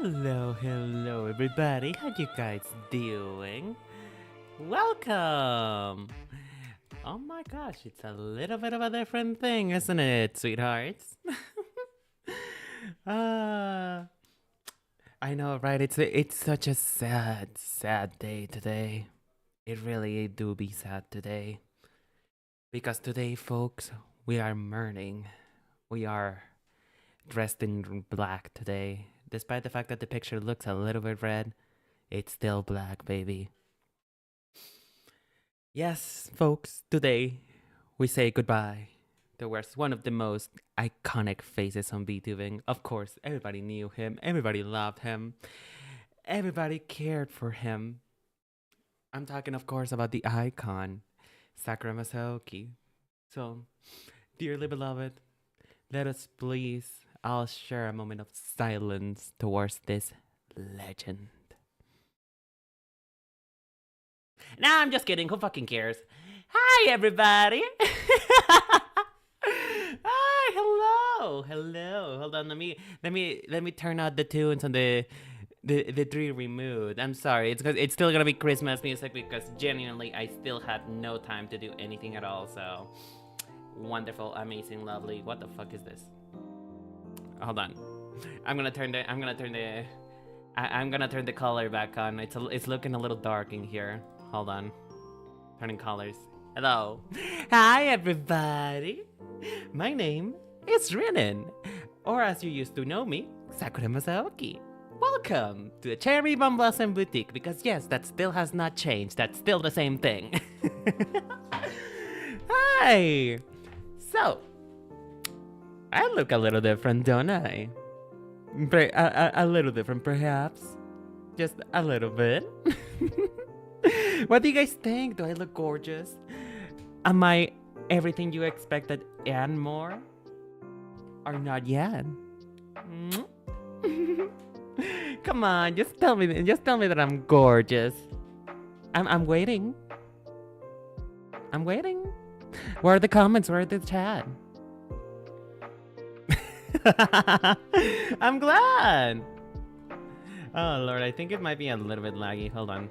Hello everybody. How you guys doing? Welcome. Oh my gosh, it's a little bit of a different thing, isn't it, sweethearts? uh, I know, right? It's such a sad day today. It really do be sad today. Because today, folks, we are mourning. We are dressed in black today. Despite the fact that the picture looks a little bit red, it's still black, baby. Yes, folks, today we say goodbye towards one of the most iconic faces on VTubing. Of course, everybody knew him, everybody loved him, everybody cared for him. I'm talking, of course, about the icon, Sakura Masaoki. So, dearly beloved, let us please all share a moment of silence towards this legend. Nah, I'm just kidding. Who fucking cares? Hi, everybody. Hi, hello. Hold on, let me turn out the tunes on the dreary mood. I'm sorry. It's still gonna be Christmas music because genuinely I still had no time to do anything at all. So wonderful, amazing, lovely. What the fuck is this? Hold on. I'm gonna turn the color back on. It's looking a little dark in here. Hold on. Turning colors. Hello. Hi, everybody. My name is Rinin, or as you used to know me, Sakura Masaoki. Welcome to the Cherry Bomb Blossom Boutique, because yes, that still has not changed. That's still the same thing. Hi. So, I look a little different, don't I? A little different, perhaps. Just a little bit. What do you guys think? Do I look gorgeous? Am I everything you expected and more? Or not yet? Come on, just tell me that I'm gorgeous. I'm waiting. I'm waiting. Where are the comments? Where are the chat? I'm glad. Oh Lord, I think it might be a little bit laggy. Hold on.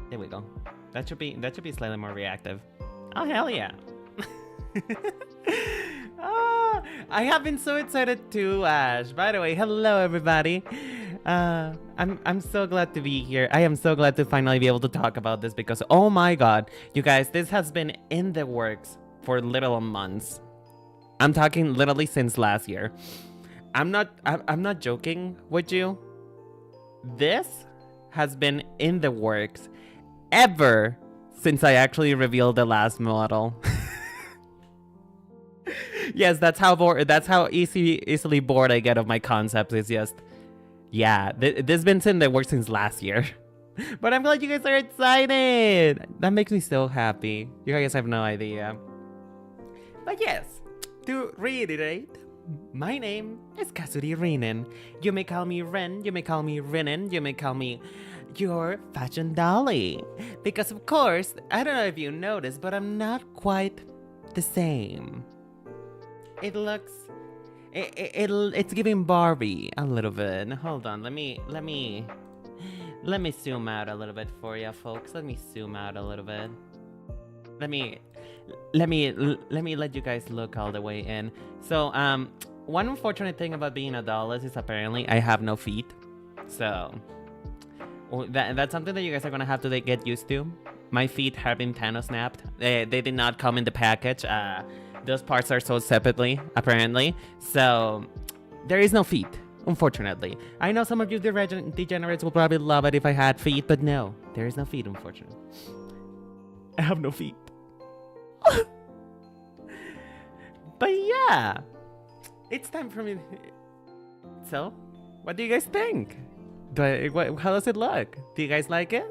There we go. That should be slightly more reactive. Oh hell yeah. Oh, I have been so excited too, Ash. By the way, hello everybody. I'm so glad to be here. I am so glad to finally be able to talk about this because oh my god, you guys, this has been in the works for little months. I'm talking literally since last year. I'm not joking with you. This has been in the works ever since I actually revealed the last model. Yes, that's how easily bored I get of my concepts. It's just, yeah, this has been in the works since last year. But I'm glad you guys are excited. That makes me so happy. You guys have no idea. But yes, to reiterate, my name is Kazuri Rinin. You may call me Ren, you may call me Rinin, you may call me your fashion dolly. Because of course, I don't know if you noticed, but I'm not quite the same. It looks... It's giving Barbie a little bit. Hold on, let me zoom out a little bit for you folks. Let me zoom out a little bit. Let me let you guys look all the way in. So, one unfortunate thing about being a doll is apparently I have no feet. So, that's something that you guys are gonna have to get used to. My feet have been Thanos snapped. They did not come in the package. Those parts are sold separately, apparently. So, there is no feet, unfortunately. I know some of you degenerates will probably love it if I had feet, but no, there is no feet, unfortunately. I have no feet. But yeah, it's time for me. So, what do you guys think? How does it look? Do you guys like it?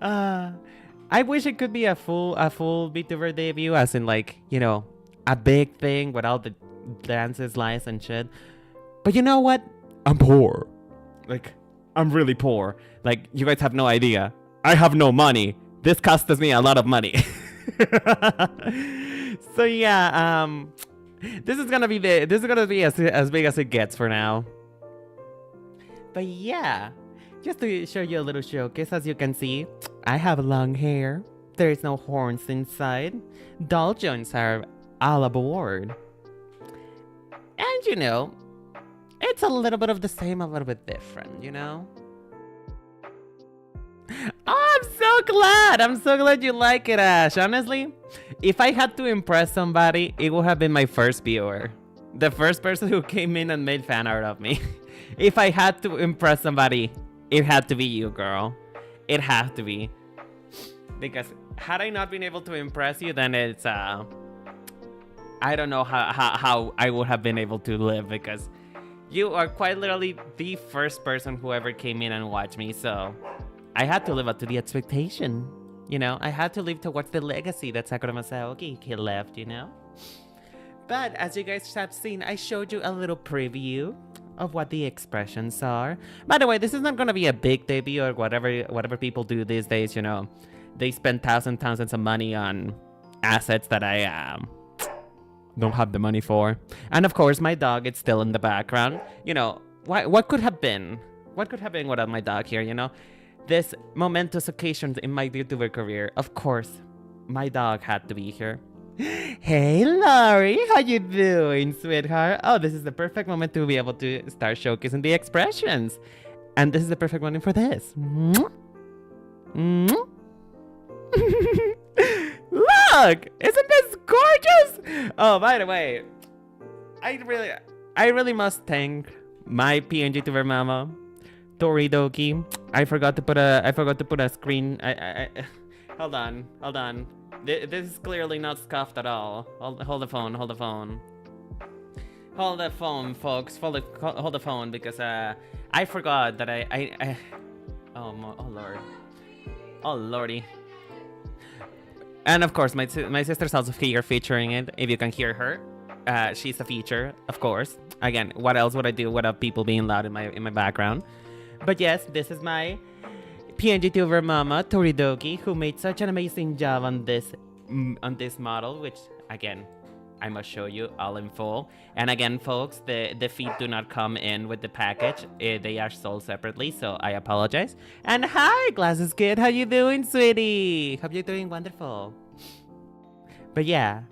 I wish it could be a full VTuber debut, as in like, you know, a big thing with all the dances, lights, and shit. But you know what? I'm poor. Like, I'm really poor. Like, you guys have no idea. I have no money. This costs me a lot of money. So yeah, This is gonna be as big as it gets for now. But yeah, just to show you a little showcase, as you can see, I have long hair. There is no horns inside. Doll joints are all aboard. And you know, it's a little bit of the same, a little bit different, you know? Oh, I'm so glad! I'm so glad you like it, Ash. Honestly, if I had to impress somebody, it would have been my first viewer. The first person who came in and made fan art of me. If I had to impress somebody, it had to be you, girl. It had to be. Because had I not been able to impress you, then it's, I don't know how I would have been able to live, because you are quite literally the first person who ever came in and watched me, so I had to live up to the expectation. You know, I had to live towards the legacy that Sakura Masaoki left, you know? But as you guys have seen, I showed you a little preview of what the expressions are. By the way, this is not gonna be a big debut or whatever people do these days, you know. They spend thousands of money on assets that I don't have the money for. And of course, my dog is still in the background. You know, what could have been? What could have been without my dog here, you know? This momentous occasion in my Vtuber career, of course, my dog had to be here. Hey, Laurie, how you doing, sweetheart? Oh, this is the perfect moment to be able to start showcasing the expressions. And this is the perfect moment for this. Look! Isn't this gorgeous? Oh, by the way, I really must thank my PNG tuber mama, Toridoki. I forgot to put a screen. Hold on. This is clearly not scuffed at all. Hold the phone, folks. Hold the phone, because I forgot that oh lordy. And of course, my sister's also here featuring it. If you can hear her, she's a feature, of course. Again, what else would I do without people being loud in my background? But yes, this is my PNG tuber mama, Toridoki, who made such an amazing job on this model, which again, I must show you all in full. And again, folks, the feet do not come in with the package. They are sold separately, so I apologize. And hi, Glasses Kid, how you doing, sweetie? Hope you're doing wonderful. But yeah,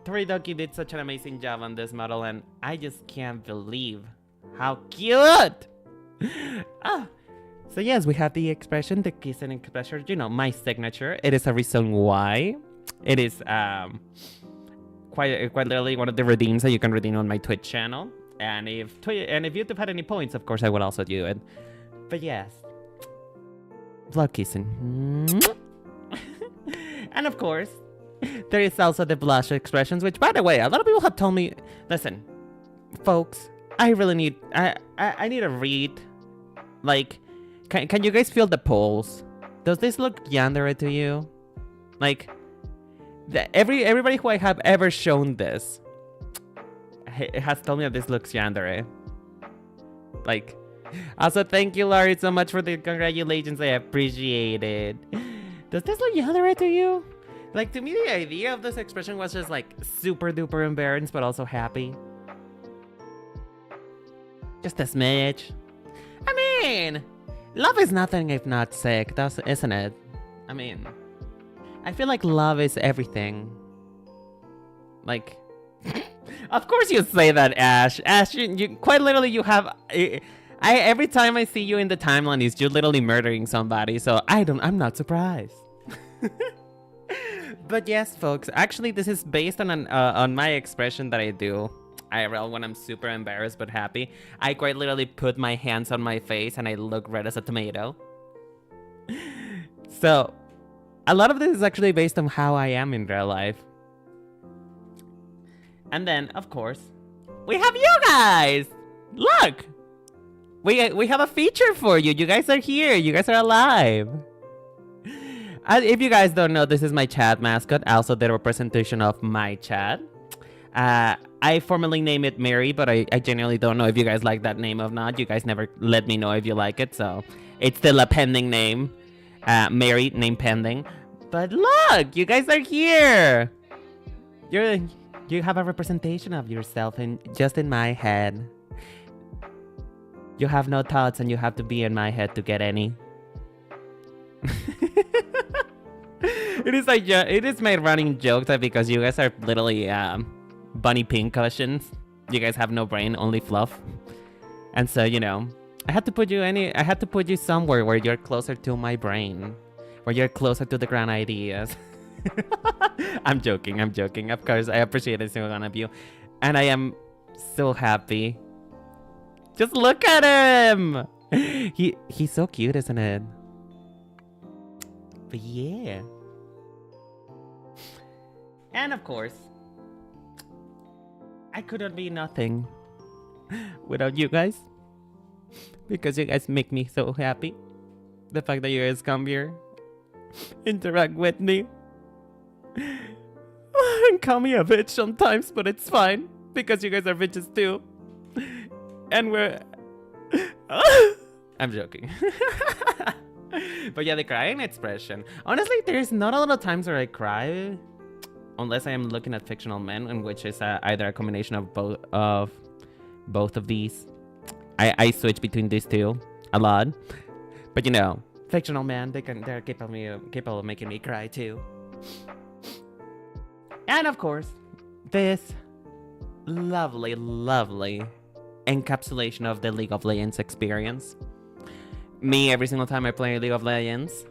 Toridoki did such an amazing job on this model, and I just can't believe how cute! Ah. So yes, we have the expression, the kissing expression, you know, my signature. It is a reason why. It is quite literally one of the redeems that you can redeem on my Twitch channel. And if YouTube had any points, of course I would also do it. But yes, vlog kissing. And of course, there is also the blush expressions, which, by the way, a lot of people have told me, listen, folks, I really need, I need a read. Like, can you guys feel the pulse? Does this look yandere to you? Like, everybody who I have ever shown this has told me that this looks yandere. Like, also thank you, Laurie, so much for the congratulations. I appreciate it. Does this look yandere to you? Like, to me, the idea of this expression was just like super duper embarrassed, but also happy. Just a smidge. I mean, love is nothing if not sick, isn't it? I mean, I feel like love is everything. Like, of course you say that, Ash. Ash, you quite literally, you have. Every time I see you in the timeline, is you literally murdering somebody. So I'm not surprised. But yes, folks. Actually, this is based on my expression that I do. IRL when I'm super embarrassed but happy. I quite literally put my hands on my face and I look red as a tomato. So, a lot of this is actually based on how I am in real life. And then, of course, we have you guys! Look! We have a feature for you. You guys are here. You guys are alive. If you guys don't know, this is my chat mascot. Also the representation of my chat. I formally name it Mary, but I genuinely don't know if you guys like that name or not. You guys never let me know if you like it, so it's still a pending name. Mary, name pending. But look, you guys are here. You have a representation of yourself just in my head. You have no thoughts and you have to be in my head to get any. It is like, it is my running joke that because you guys are literally bunny pink cushions, you guys have no brain, only fluff. And so, you know, I had to put you somewhere where you're closer to my brain, where you're closer to the grand ideas. I'm joking. Of course, I appreciate every single one of you. And I am so happy. Just look at him! He's so cute, isn't it? But yeah. And of course, I couldn't be nothing without you guys. Because you guys make me so happy. The fact that you guys come here, interact with me, and call me a bitch sometimes, but it's fine. Because you guys are bitches too. And we're... I'm joking. But yeah, the crying expression. Honestly, there's not a lot of times where I cry. Unless I am looking at fictional men, in which is either a combination of both of these. I switch between these two a lot. But you know, fictional men, they're capable of making me cry too. And of course, this lovely encapsulation of the League of Legends experience. Me every single time I play League of Legends.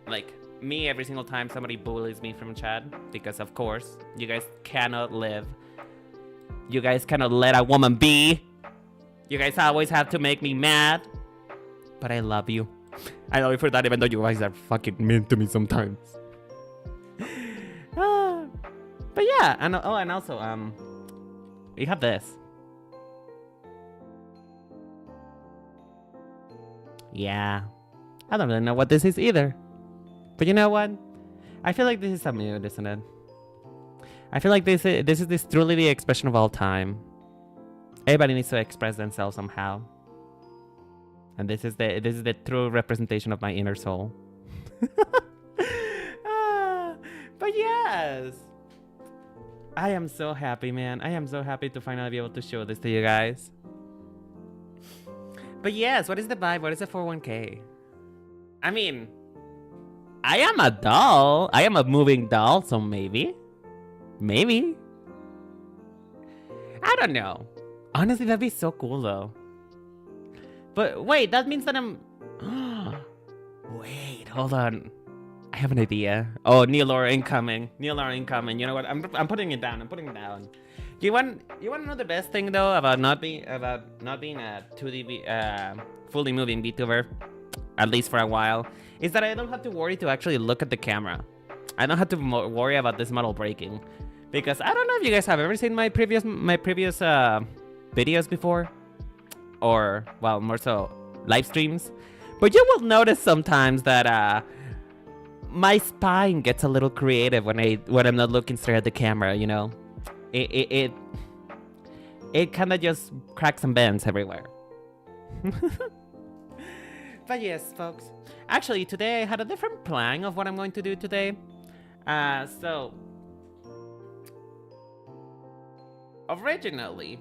Like, me every single time somebody bullies me from chat. Because of course, you guys cannot live. You guys cannot let a woman be. You guys always have to make me mad. But I love you. I love you for that, even though you guys are fucking mean to me sometimes. But yeah, and also, we have this. Yeah. I don't really know what this is either. But you know what? I feel like this is a mood, isn't it? I feel like this is truly the expression of all time. Everybody needs to express themselves somehow. And this is the true representation of my inner soul. But yes. I am so happy, man. I am so happy to finally be able to show this to you guys. But yes, what is the vibe? What is the 401k? I mean, I am a doll. I am a moving doll, so maybe. Maybe. I don't know. Honestly, that'd be so cool, though. But wait, that means that I'm... Wait, hold on. I have an idea. Oh, Neolora incoming. Neolora incoming. You know what? I'm putting it down. I'm putting it down. You want to know the best thing though about not being a 2D fully moving Vtuber, at least for a while, is that I don't have to worry to actually look at the camera. I don't have to worry about this model breaking, because I don't know if you guys have ever seen my previous videos before, or well, more so live streams, but you will notice sometimes that my spine gets a little creative when I'm not looking straight at the camera. You know. It kind of just cracks and bends everywhere. But yes, folks. Actually, today I had a different plan of what I'm going to do today. So originally,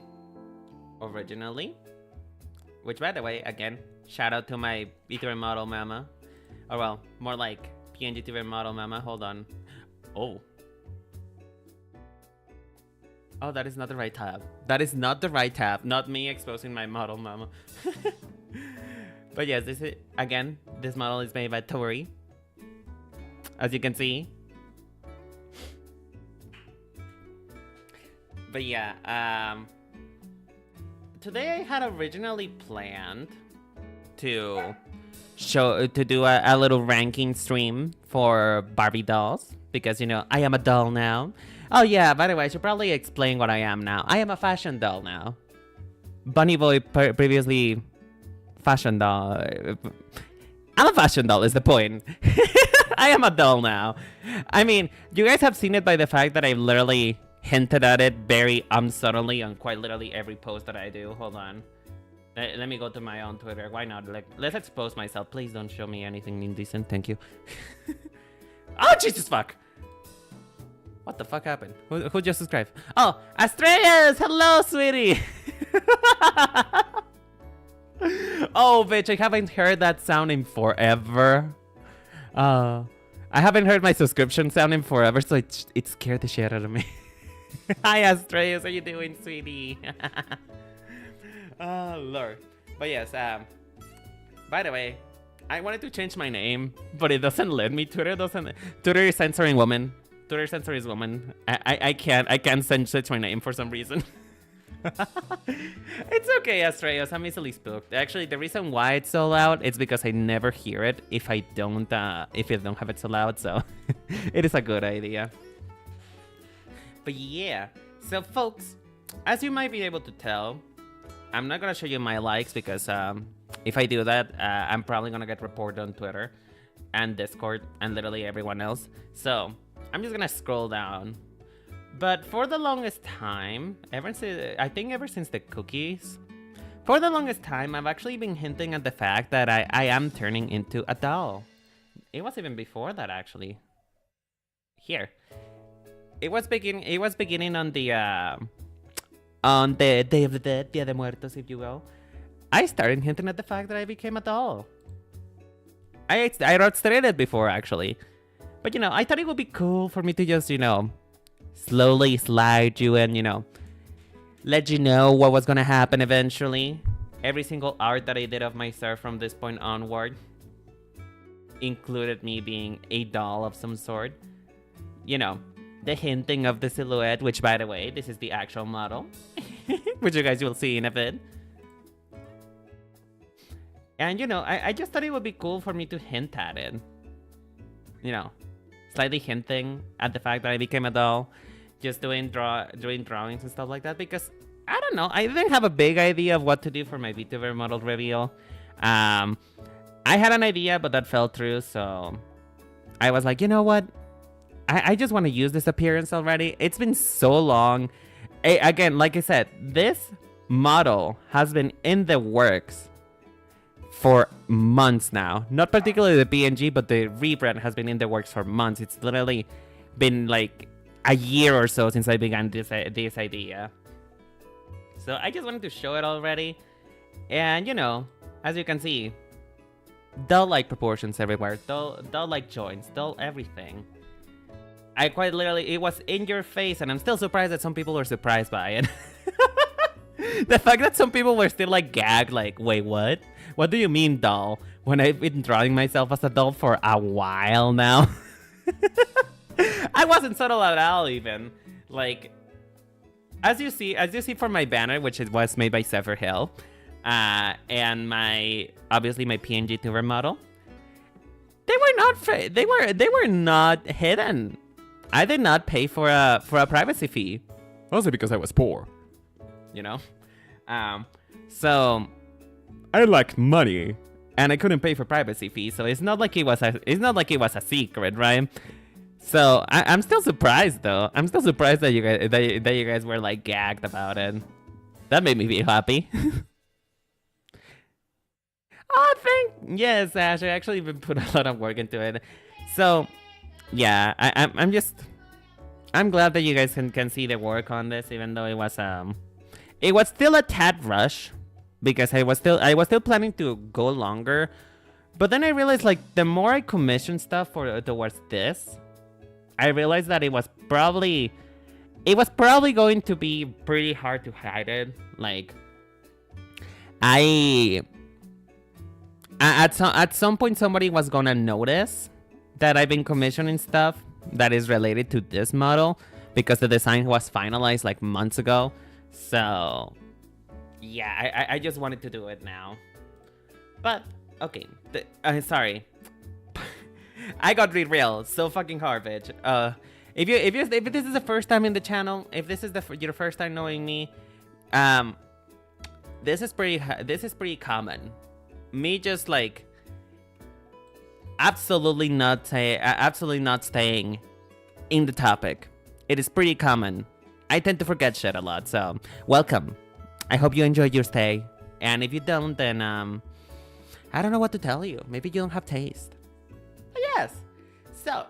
which by the way, again, shout out to my Vtuber model mama, or well, more like PNG Tuber model mama. Hold on. Oh, that is not the right tab. That is not the right tab. Not me exposing my model, mama. But yes, this model is made by Tori. As you can see. But yeah, today I had originally planned to do a little ranking stream for Barbie dolls. Because, you know, I am a doll now. Oh yeah, by the way, I should probably explain what I am now. I am a fashion doll now. Bunny Boy previously fashion doll. I'm a fashion doll is the point. I am a doll now. I mean, you guys have seen it by the fact that I've literally hinted at it very unsubtly on quite literally every post that I do. Hold on. Let me go to my own Twitter. Why not? Like, let's expose myself. Please don't show me anything indecent. Thank you. Oh, Jesus fuck. What the fuck happened? Who just subscribed? Oh, Astreyas! Hello, sweetie! Oh, bitch, I haven't heard that sound in forever. I haven't heard my subscription sound in forever, so it scared the shit out of me. Hi, Astreyas, how you doing, sweetie? Oh, Lord. But yes, by the way, I wanted to change my name, but it doesn't let me. Twitter is censoring women. Twitter censors women. I can't censor my name for some reason. It's okay, Astreyas. I'm easily spooked. Actually, the reason why it's so loud is because I never hear it if I don't have it so loud. So it is a good idea. But yeah, so folks, as you might be able to tell, I'm not gonna show you my likes because if I do that, I'm probably gonna get reported on Twitter and Discord and literally everyone else. So I'm just gonna scroll down. But for the longest time, ever since the cookies, for the longest time, I've actually been hinting at the fact that I am turning into a doll. It was even before that, actually. Here. It was beginning on the Day of the Dead, Dia de Muertos, if you will. I started hinting at the fact that I became a doll. I wrote it before, actually. But, you know, I thought it would be cool for me to just, you know, slowly slide you in, you know, let you know what was gonna happen eventually. Every single art that I did of myself from this point onward included me being a doll of some sort. You know, the hinting of the silhouette, which, by the way, this is the actual model, which you guys will see in a bit. And, you know, I just thought it would be cool for me to hint at it. You know, slightly hinting at the fact that I became a doll, just doing drawings and stuff like that, because, I don't know, I didn't have a big idea of what to do for my Vtuber model reveal. I had an idea, but that fell through, so I was like, you know what? I just want to use this appearance already. It's been so long. Again, like I said, this model has been in the works for months now. Not particularly the PNG, but the rebrand has been in the works for months. It's literally been like a year or so since I began this idea. So I just wanted to show it already. And, you know, as you can see, doll-like proportions everywhere. Doll-like joints, doll everything. I quite literally, it was in your face, and I'm still surprised that some people were surprised by it. The fact that some people were still like gagged, like, wait, what? What do you mean doll? When I've been drawing myself as a doll for a while now. I wasn't subtle at all even. Like, as you see from my banner, which it was made by Sever Hill, and obviously my PNG Tuber model, they were not hidden. I did not pay for a privacy fee. Also because I was poor. You know? So I lacked money and I couldn't pay for privacy fee, so it's not like it was a secret, right? So I'm still surprised though. I'm still surprised that you guys were like gagged about it. That made me be happy. Oh, yes, Ash. I actually even put a lot of work into it. So yeah, I'm glad that you guys can see the work on this, even though it was still a tad rush, because I was still planning to go longer, but then I realized, like, the more I commission stuff towards this, I realized that it was probably going to be pretty hard to hide it. Like, at some point somebody was gonna notice that I've been commissioning stuff that is related to this model, because the design was finalized like months ago. So yeah, I just wanted to do it now. But okay, sorry. I got real so fucking hard, bitch. If this is the first time in the channel, if this is your first time knowing me, this is pretty common. Me just like absolutely not staying in the topic. It is pretty common. I tend to forget shit a lot, so welcome. I hope you enjoyed your stay, and if you don't, then I don't know what to tell you. Maybe you don't have taste. But yes. So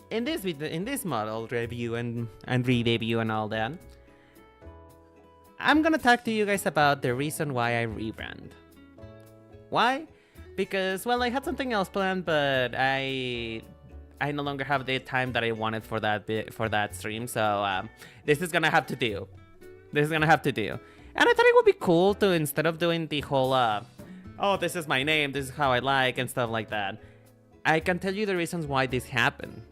in this model review and re-debut and all that, I'm gonna talk to you guys about the reason why I rebrand. Why? Because, well, I had something else planned, but I no longer have the time that I wanted for that stream, so this is gonna have to do. This is gonna have to do. And I thought it would be cool to, instead of doing the whole, oh, this is my name, this is how I like, and stuff like that, I can tell you the reasons why this happened.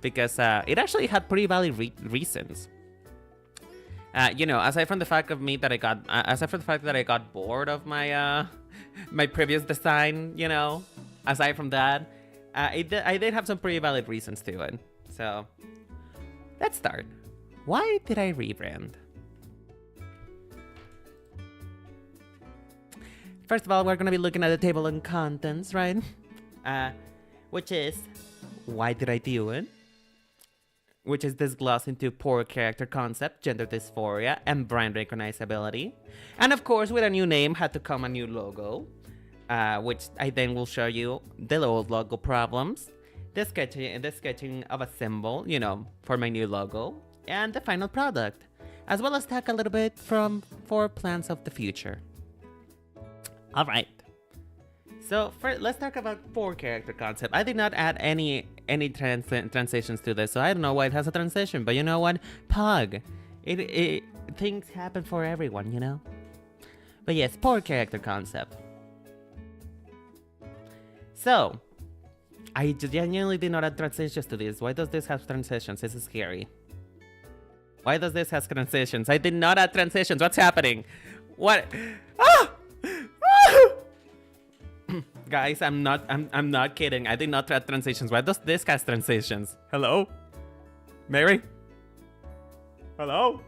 Because it actually had pretty valid reasons. You know, aside from the fact that I got bored of my my previous design, you know, aside from that, I did have some pretty valid reasons to it. So, let's start. Why did I rebrand? First of all, we're gonna be looking at the table of contents, right? Which is, why did I do it? Which is this gloss into poor character concept, gender dysphoria, and brand recognizability. And of course, with a new name, had to come a new logo, which I then will show you the old logo problems, the sketching of a symbol, you know, for my new logo, and the final product, as well as talk a little bit for plans of the future. All right. So let's talk about poor character concept. I did not add any transitions to this, so I don't know why it has a transition. But you know what? Pug. Things happen for everyone, you know? But yes, poor character concept. So, I genuinely did not add transitions to this. Why does this have transitions? This is scary. Why does this have transitions? I did not add transitions. What's happening? What? Ah! Guys, I'm not kidding. I did not add transitions. Why does this has transitions? Hello? Mary? Hello?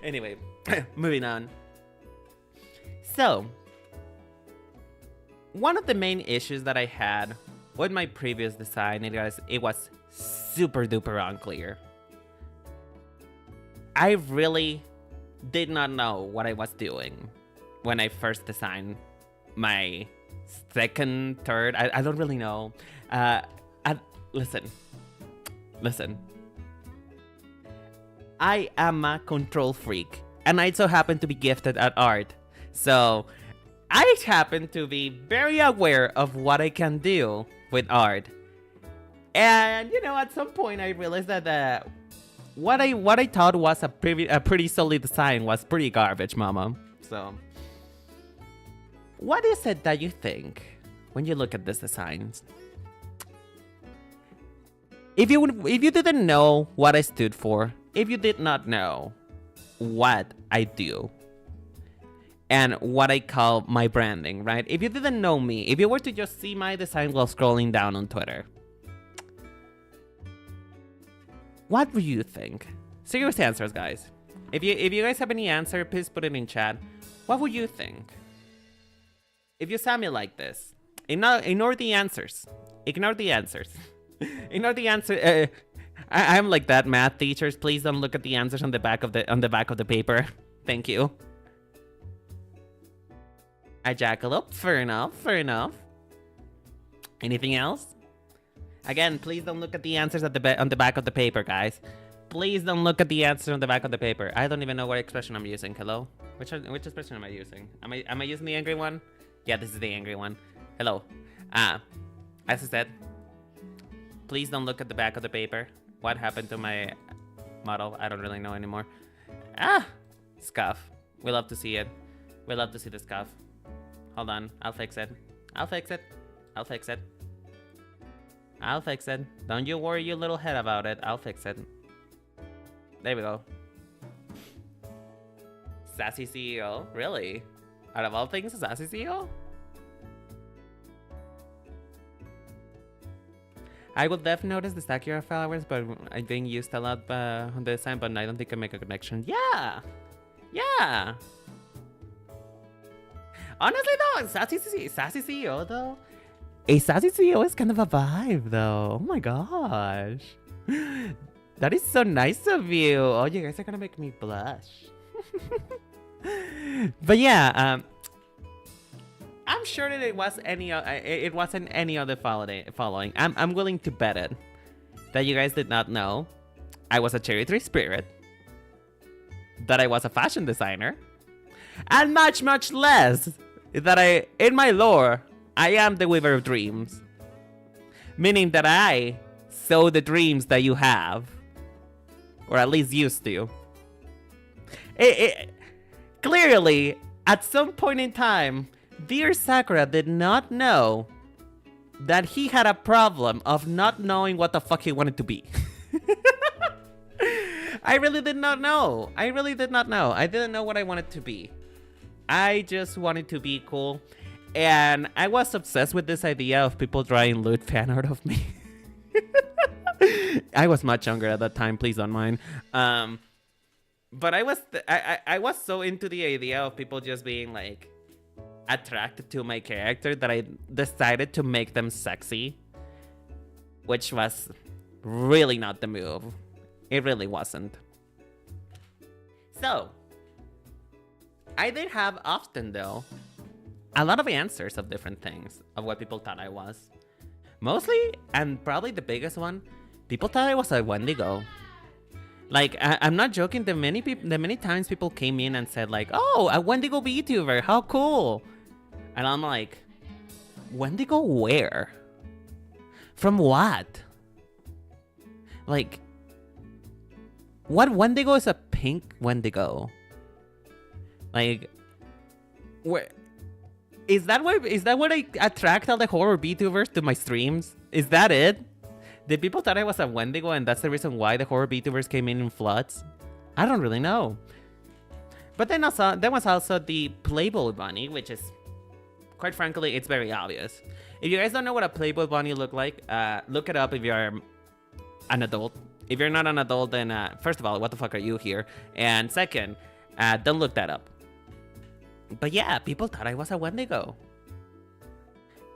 Anyway, moving on. So, one of the main issues that I had with my previous design, it was super duper unclear. I really did not know what I was doing when I first designed my second, third, I don't really know. Listen. I am a control freak, and I so happen to be gifted at art. So, I happen to be very aware of what I can do with art. And, you know, at some point I realized that what I thought was a pretty solid design was pretty garbage, mama. So, what is it that you think when you look at this design? If you didn't know what I stood for, if you did not know what I do and what I call my branding, right? If you didn't know me, if you were to just see my design while scrolling down on Twitter, what would you think? Serious answers, guys. If you guys have any answer, please put it in chat. What would you think? If you saw me like this, ignore the answers. Ignore the answers. Ignore the answer. I'm like that, math teachers. Please don't look at the answers on the back of the paper. Thank you. A jackalope. Fair enough. Fair enough. Anything else? Again, please don't look at the answers on the back of the paper, guys. Please don't look at the answer on the back of the paper. I don't even know what expression I'm using. Hello? Which expression am I using? Am I using the angry one? Yeah, this is the angry one. Hello. As I said, please don't look at the back of the paper. What happened to my model? I don't really know anymore. Scuff. We love to see it. We love to see the scuff. Hold on. I'll fix it. I'll fix it. I'll fix it. I'll fix it. Don't you worry your little head about it. I'll fix it. There we go. Sassy CEO? Really? Out of all things, a sassy CEO? I will definitely notice the Sakura flowers, but I'm being used a lot on the design, but I don't think I make a connection. Yeah! Yeah! Honestly though, sassy CEO though? A sassy CEO is kind of a vibe though. Oh my gosh. That is so nice of you. Oh, you guys are gonna make me blush. But yeah, I'm sure that it wasn't any other following. I'm willing to bet it. that you guys did not know I was a cherry tree spirit, that I was a fashion designer, and much, much less that in my lore, I am the weaver of dreams. Meaning that I sow the dreams that you have. Or at least used to. Clearly, at some point in time, dear Sakura did not know that he had a problem of not knowing what the fuck he wanted to be. I really did not know. I didn't know what I wanted to be. I just wanted to be cool. And I was obsessed with this idea of people drawing lewd fan art of me. I was much younger at that time, please don't mind. But I was so into the idea of people just being like attracted to my character that I decided to make them sexy. Which was really not the move. It really wasn't. So, I did have often though a lot of answers of different things of what people thought I was. Mostly, and probably the biggest one, people thought I was a Wendigo. Like, I'm not joking, the many times people came in and said like, oh, a Wendigo Vtuber, how cool. And I'm like, Wendigo where? From what? Like, what Wendigo is a pink Wendigo? Like, where? Is that what I attract all the horror VTubers to my streams? Is that it? Did people thought I was a Wendigo and that's the reason why the horror VTubers came in floods? I don't really know. But then also, there was also the Playboy Bunny, which is, quite frankly, it's very obvious. If you guys don't know what a Playboy Bunny look like, look it up if you're an adult. If you're not an adult, then first of all, what the fuck are you here? And second, don't look that up. But yeah, people thought I was a Wendigo.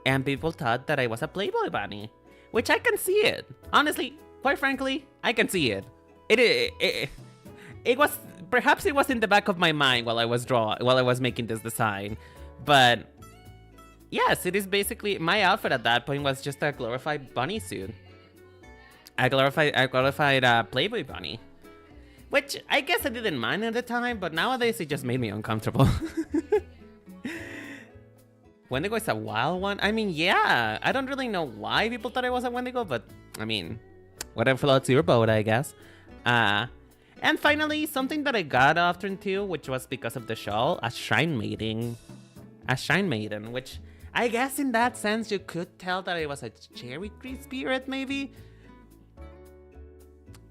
And people thought that I was a Playboy Bunny. Which I can see it. Honestly, quite frankly, I can see it. It was, perhaps it was in the back of my mind while I was making this design. But yes, it is basically, my outfit at that point was just a glorified bunny suit. A glorified Playboy Bunny. Which I guess I didn't mind at the time, but nowadays it just made me uncomfortable. Wendigo is a wild one? I mean, yeah. I don't really know why people thought I was a Wendigo, but I mean, whatever floats your boat, I guess. And finally, something that I got often too, which was because of the shawl, a shrine maiden. A shrine maiden, which I guess in that sense you could tell that I was a cherry tree spirit, maybe?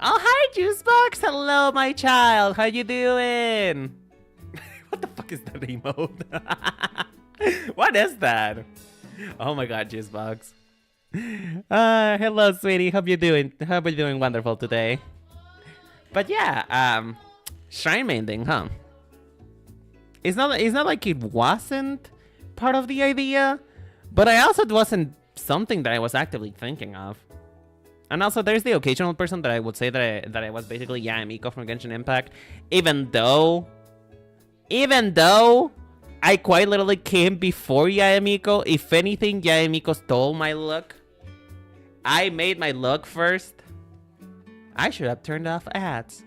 Oh, hi, Juicebox! Hello, my child! How you doing? What the fuck is that emote? What is that? Oh my god, Juicebox. Hello, sweetie. Hope you're doing wonderful today. But yeah, shrine maiden, huh? It's not like it wasn't part of the idea, but I also wasn't something that I was actively thinking of. And also, there's the occasional person that I would say that I was basically Yamiko from Genshin Impact, even though I quite literally came before Yamiko. If anything, Yamiko stole my look. I made my look first. I should have turned off ads.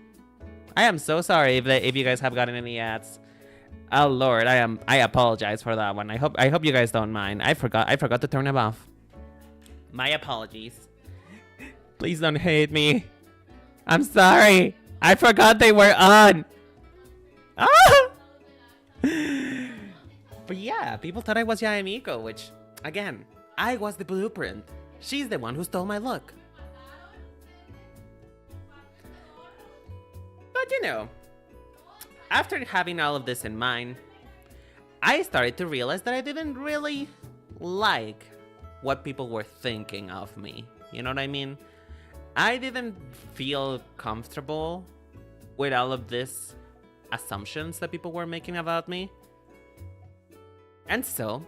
I am so sorry if you guys have gotten any ads. Oh lord, I apologize for that one. I hope you guys don't mind. I forgot to turn them off. My apologies. Please don't hate me. I'm sorry. I forgot they were on. Ah! But yeah, people thought I was Yamiko, which, again, I was the blueprint. She's the one who stole my look. But you know, after having all of this in mind, I started to realize that I didn't really like what people were thinking of me. You know what I mean? I didn't feel comfortable with all of these assumptions that people were making about me. And so,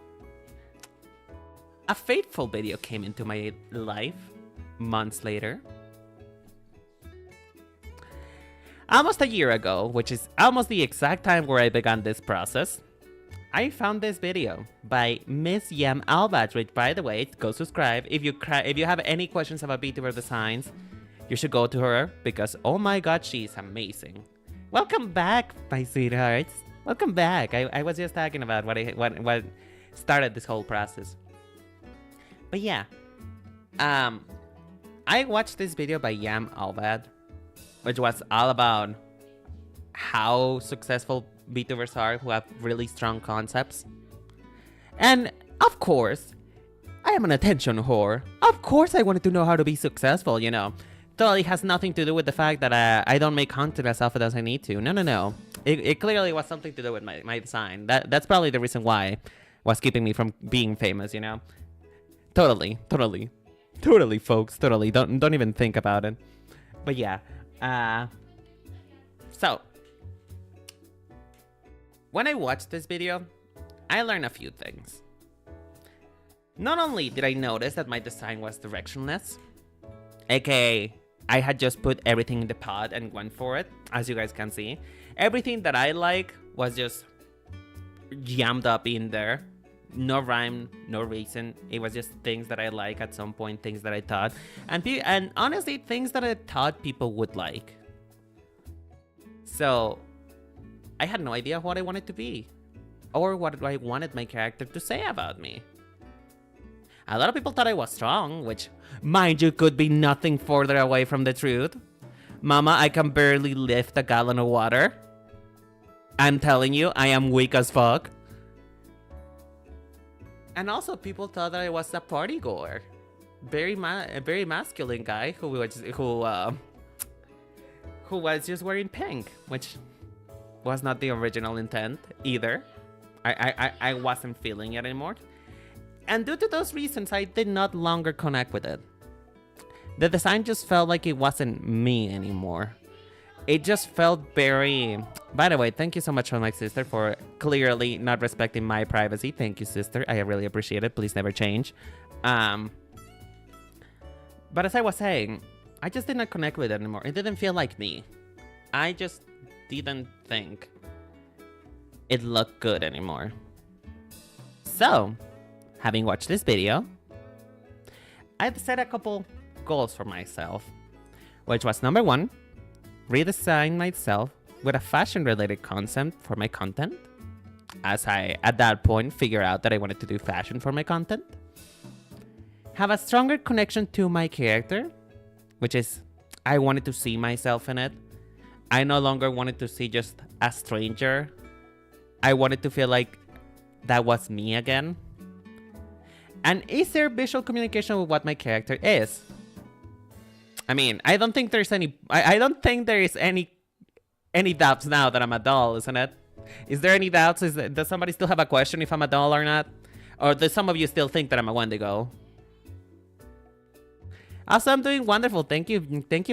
a fateful video came into my life months later. Almost a year ago, which is almost the exact time where I began this process, I found this video by Miss Yam Albach, which, by the way, go subscribe if you have any questions about VTuber designs. You should go to her because, oh my god, she's amazing. Welcome back, my sweethearts. Welcome back. I was just talking about what started this whole process. But yeah, I watched this video by Yam Albad, which was all about how successful Vtubers are who have really strong concepts. And of course, I am an attention whore. Of course I wanted to know how to be successful, you know. Totally has nothing to do with the fact that I don't make content as often as I need to. No. It clearly was something to do with my design. That's probably the reason why it was keeping me from being famous, you know. Totally, folks. Totally. Don't even think about it. But yeah. So when I watched this video, I learned a few things. Not only did I notice that my design was directionless, aka I had just put everything in the pot and went for it, as you guys can see. Everything that I like was just jammed up in there. No rhyme, no reason. It was just things that I like at some point, things that I thought. And honestly, things that I thought people would like. So I had no idea what I wanted to be. Or what I wanted my character to say about me. A lot of people thought I was strong, which, mind you, could be nothing further away from the truth. Mama, I can barely lift a gallon of water. I'm telling you, I am weak as fuck. And also, people thought that I was a party goer. A very masculine guy who was just wearing pink, which was not the original intent either. I wasn't feeling it anymore. And due to those reasons, I did not longer connect with it. The design just felt like it wasn't me anymore. It just felt very... By the way, thank you so much for my sister for clearly not respecting my privacy. Thank you, sister. I really appreciate it. Please never change. But as I was saying, I just did not connect with it anymore. It didn't feel like me. I just didn't think it looked good anymore. So, having watched this video, I've set a couple goals for myself, which was number 1, redesign myself with a fashion-related concept for my content, as I, at that point, figured out that I wanted to do fashion for my content. Have a stronger connection to my character, which is, I wanted to see myself in it. I no longer wanted to see just a stranger. I wanted to feel like that was me again. And is there visual communication with what my character is? I mean, I don't think there's any... I don't think there is any doubts now that I'm a doll, isn't it? Is there any doubts? Does somebody still have a question if I'm a doll or not? Or does some of you still think that I'm a Wendigo? Also, I'm doing wonderful. Thank you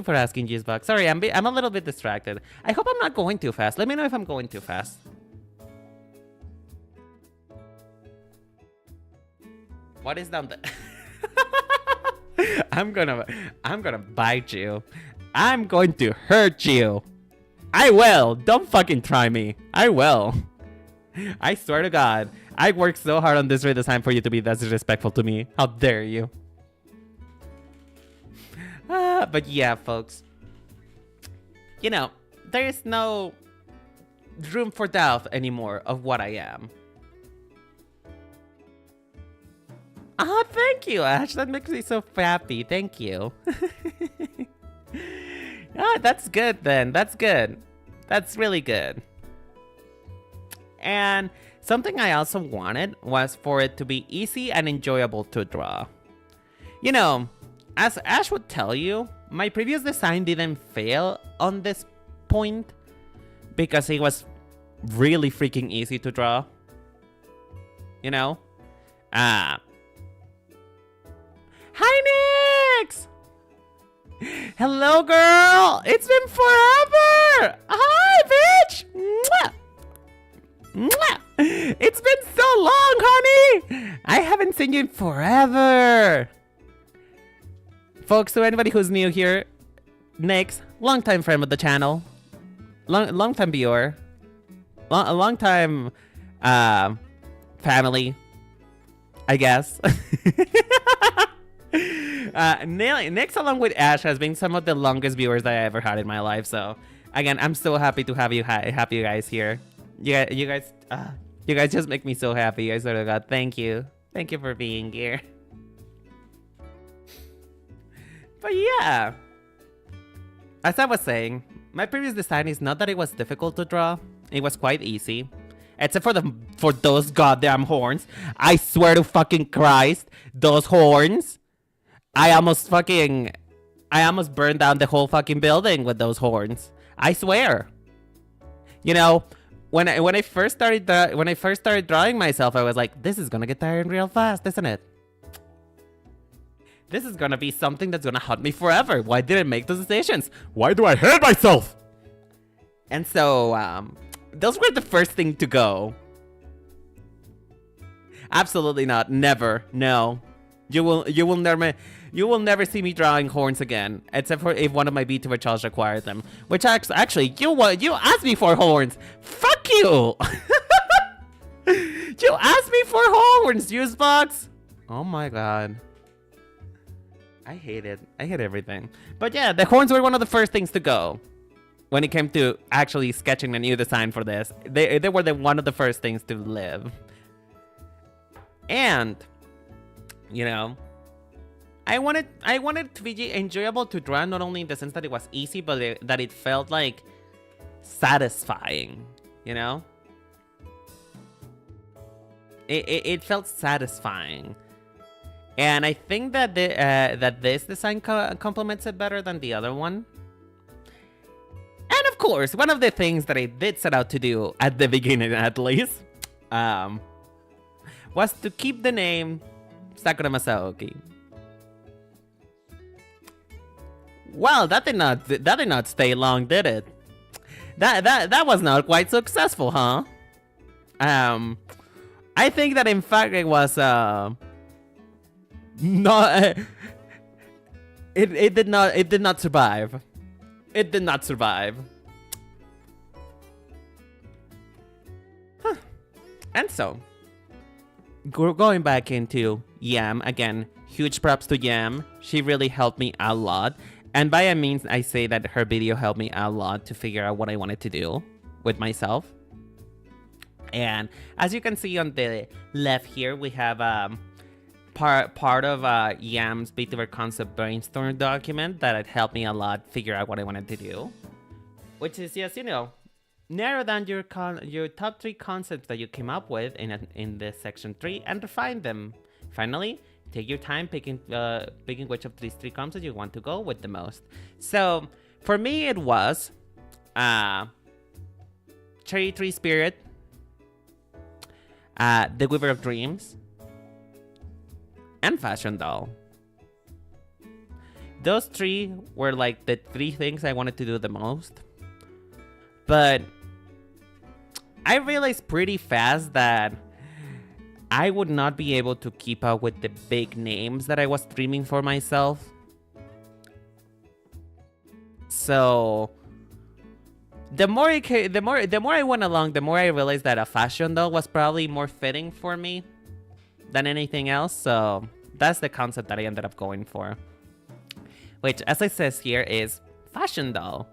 for asking, Gizbug. Sorry, I'm a little bit distracted. I hope I'm not going too fast. Let me know if I'm going too fast. What is down there? I'm gonna bite you. I'm going to hurt you. I will. Don't fucking try me. I will. I swear to God. I worked so hard on this redesign for you to be that disrespectful to me. How dare you? But yeah, folks. You know, there is no room for doubt anymore of what I am. Oh, thank you, Ash. That makes me so happy. Thank you. Ah, that's good then. That's good. That's really good. And something I also wanted was for it to be easy and enjoyable to draw. You know, as Ash would tell you, my previous design didn't fail on this point because it was really freaking easy to draw. You know? Hi, Nix! Hello, girl! It's been forever! Hi, bitch! Mwah! Mwah! It's been so long, honey! I haven't seen you in forever! Folks, to anybody who's new here, Nix, longtime friend of the channel, long-time viewer, a long-time family, I guess. Next, along with Ash, has been some of the longest viewers that I ever had in my life. So, again, I'm so happy to have you guys here. You guys just make me so happy. I swear to God, thank you for being here. But yeah, as I was saying, my previous design is not that it was difficult to draw. It was quite easy. Except for those goddamn horns. I swear to fucking Christ, those horns. I almost burned down the whole fucking building with those horns. I swear. You know, when I first started drawing myself, I was like, this is gonna get tiring real fast, isn't it? This is gonna be something that's gonna haunt me forever. Why did I make those decisions? Why do I hate myself? And so, those were the first thing to go. Absolutely not. Never. No. You will never see me drawing horns again, except for if one of my Vtuber channels required them. Which actually, you asked me for horns. Fuck you. You asked me for horns, Usebox. Oh my god. I hate it. I hate everything. But yeah, the horns were one of the first things to go. When it came to actually sketching a new design for this, they were one of the first things to live. And, you know, I wanted it to be enjoyable to draw, not only in the sense that it was easy, but that it felt like satisfying, you know? It felt satisfying. And I think that that this design complements it better than the other one. And of course, one of the things that I did set out to do at the beginning, at least, was to keep the name Sakura Masaoki. Well, that did not stay long, did it? That was not quite successful, huh? I think that in fact it was not. It did not survive. It did not survive. Huh. And so, going back into Yam again. Huge props to Yam. She really helped me a lot. And by a means, I say that her video helped me a lot to figure out what I wanted to do with myself. And as you can see on the left here, we have part of Yam's Vtuber concept brainstorm document that had helped me a lot figure out what I wanted to do. Which is just, you know, narrow down your top 3 concepts that you came up with in this section 3 and refine them. Finally, take your time picking which of these 3 concepts you want to go with the most. So, for me, it was Cherry Tree Spirit, The Weaver of Dreams, and Fashion Doll. Those 3 were like the 3 things I wanted to do the most. But I realized pretty fast that I would not be able to keep up with the big names that I was dreaming for myself. So the more I went along, the more I realized that a fashion doll was probably more fitting for me than anything else. So that's the concept that I ended up going for. Which, as it says here, is fashion doll.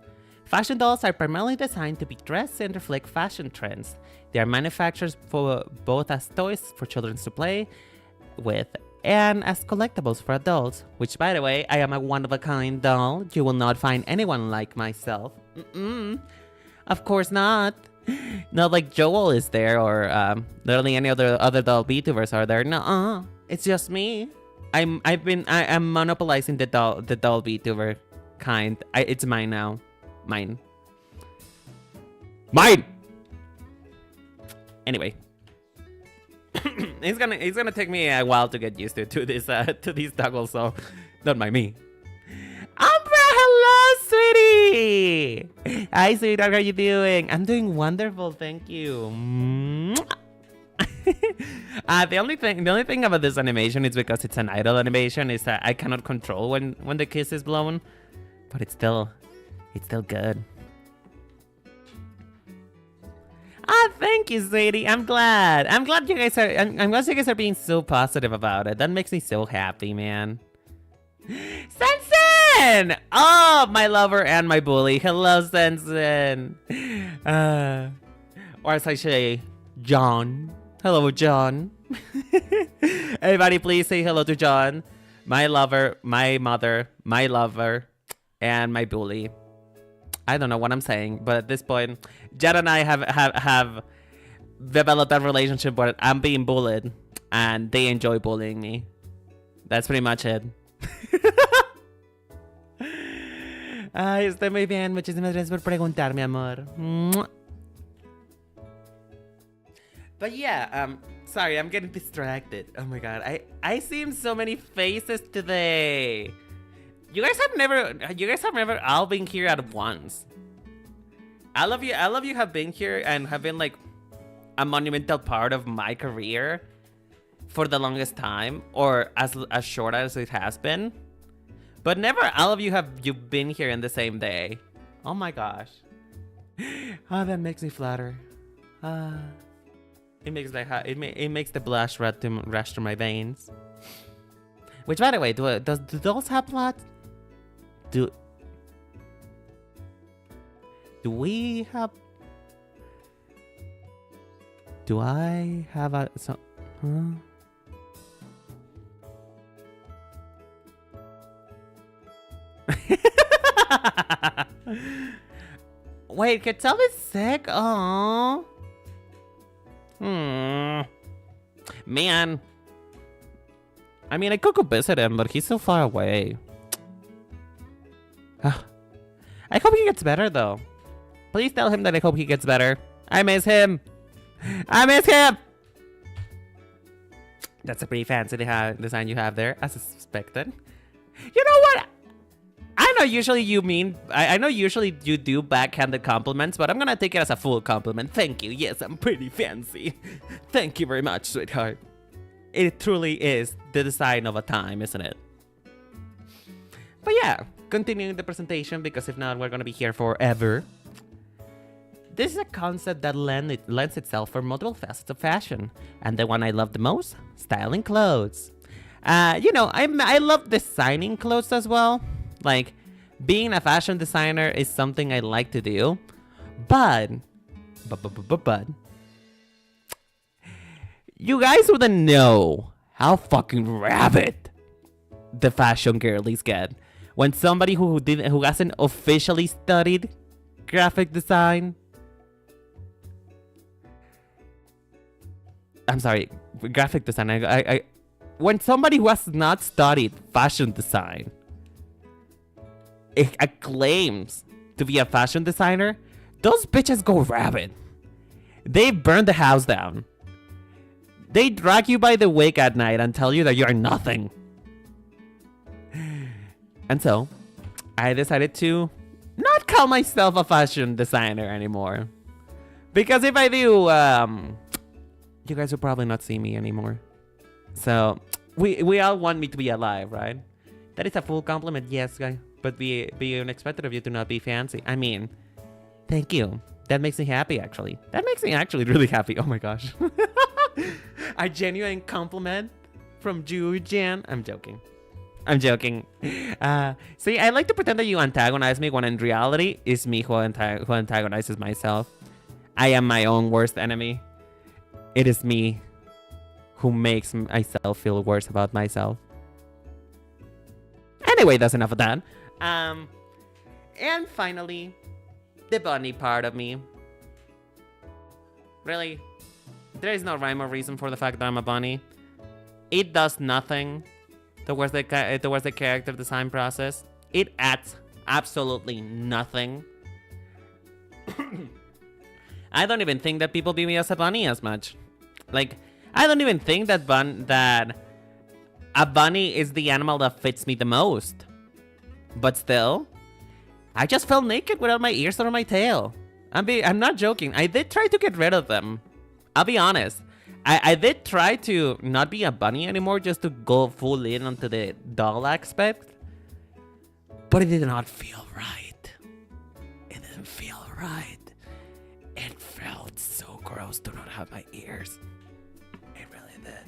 Fashion dolls are primarily designed to be dressed and reflect fashion trends. They are manufactured for both as toys for children to play with and as collectibles for adults. Which, by the way, I am a one-of-a-kind doll. You will not find anyone like myself. Of course not. Not like Joel is there, or literally any other doll Vtubers are there. Nuh-uh. It's just me. I'm monopolizing the doll Vtuber kind. It's mine now. Mine. Anyway, it's gonna take me a while to get used to these toggles, so don't mind me. Umbra, hello, sweetie. Hi, sweetheart. How are you doing? I'm doing wonderful, thank you. The only thing about this animation is because it's an idle animation is that I cannot control when the kiss is blown, but it's still good. Thank you, sweetie. I'm glad you guys are being so positive about it. That makes me so happy, man. Sensen! Oh, my lover and my bully. Hello, Sensen. Or as I say, John. Hello, John. Everybody, please say hello to John. My lover, my mother, my lover, and my bully. I don't know what I'm saying, but at this point, Jen and I have developed a relationship where I'm being bullied, and they enjoy bullying me. That's pretty much it. Ay, estoy muy bien. Muchísimas gracias por preguntar, mi amor. But yeah, sorry, I'm getting distracted. Oh my god, I seen so many faces today. You guys have never all been here at once. All of you have been here and have been like a monumental part of my career for the longest time, or as short as it has been. But never all of you have been here in the same day. Oh my gosh. Oh, that makes me flatter. It makes it makes the blush rush to my veins. Which, by the way, do dolls have blood? Do we have? Do I have a huh? Wait, Quetzal is sick? Aww. Man. I mean, I could go visit him, but he's so far away. I hope he gets better, though. Please tell him that I hope he gets better. I miss him. I miss him. That's a pretty fancy design you have there, as suspected. You know what? I know usually you mean... I know usually you do backhanded compliments, but I'm gonna take it as a full compliment. Thank you. Yes, I'm pretty fancy. Thank you very much, sweetheart. It truly is the design of a time, isn't it? But yeah, continuing the presentation, because if not, we're gonna be here forever. This is a concept that lends itself for multiple facets of fashion. And the one I love the most, styling clothes. You know, I love designing clothes as well. Like, being a fashion designer is something I like to do. But you guys wouldn't know how fucking rabid the fashion girlies get when somebody who hasn't officially studied graphic design, I'm sorry, graphic design. When somebody who has not studied fashion design claims to be a fashion designer, those bitches go rabid. They burn the house down. They drag you by the wig at night and tell you that you're nothing. And so, I decided to not call myself a fashion designer anymore. Because if I do, you guys will probably not see me anymore. So, we all want me to be alive, right? That is a full compliment, yes, guy. But be unexpected of you to not be fancy. I mean, thank you. That makes me happy, actually. That makes me actually really happy. Oh my gosh. A genuine compliment from Jan. I'm joking. I'm joking. See, I like to pretend that you antagonize me when in reality, it's me who antagonizes myself. I am my own worst enemy. It is me who makes myself feel worse about myself. Anyway, that's enough of that. And finally, the bunny part of me. Really, there is no rhyme or reason for the fact that I'm a bunny. It does nothing towards the character design process. It adds absolutely nothing. I don't even think that people view me as a bunny as much. Like, I don't even think that a bunny is the animal that fits me the most. But still, I just felt naked without my ears or my tail. I'm not joking. I did try to get rid of them. I'll be honest. I did try to not be a bunny anymore, just to go full in onto the doll aspect. But it did not feel right. It didn't feel right. It felt so gross to not have my ears. It really did.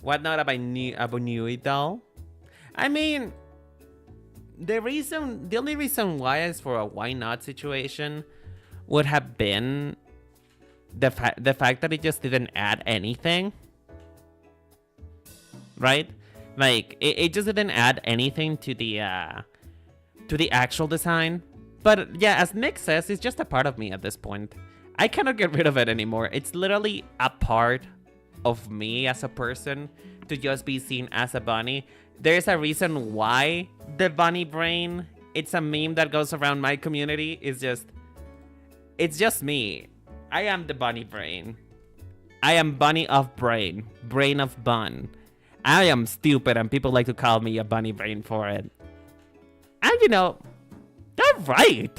What not about new doll? I mean, the only reason why is for a why not situation would have been the fact that it just didn't add anything, right? Like it just didn't add anything to the actual design. But yeah, as Nick says, it's just a part of me at this point. I cannot get rid of it anymore. It's literally a part of me as a person to just be seen as a bunny. There's a reason why the bunny brain, it's a meme that goes around my community. It's just me. I am the bunny brain. I am bunny of brain. Brain of bun. I am stupid and people like to call me a bunny brain for it. And you know, they're right.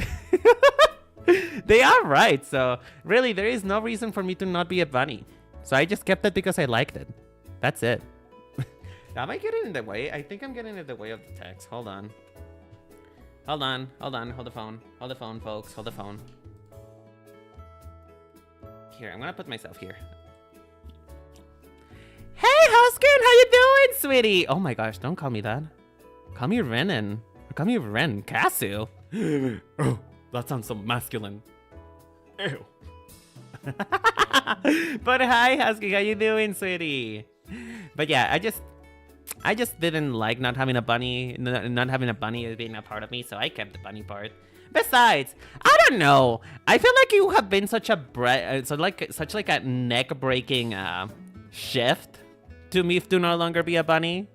They are right. So really, there is no reason for me to not be a bunny. So I just kept it because I liked it. That's it. Am I getting in the way? I think I'm getting in the way of the text. Hold on. Hold on. Hold the phone. Hold the phone, folks. Hold the phone. Here, I'm gonna put myself here. Hey, Huskin, how you doing, sweetie? Oh my gosh, don't call me that. Call me Renan. Call me Ren. Kasu. Oh, that sounds so masculine. Ew. But hi, Husky, how you doing, sweetie? But yeah, I just didn't like not having a bunny as being a part of me, so I kept the bunny part. Besides, I don't know. I feel like you have been such a neck-breaking shift to me to no longer be a bunny.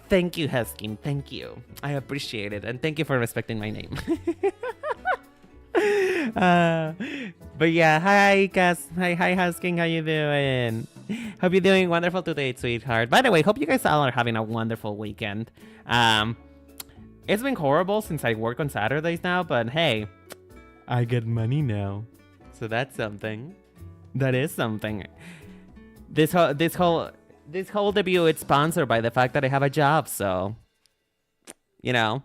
Thank you, Huskin. Thank you. I appreciate it, and thank you for respecting my name. But yeah, hi, Cass. Hi, Husking. How you doing? Hope you're doing wonderful today, sweetheart. By the way, hope you guys all are having a wonderful weekend. It's been horrible since I work on Saturdays now, but hey, I get money now, so that's something. That is something. This whole debut is sponsored by the fact that I have a job, so you know.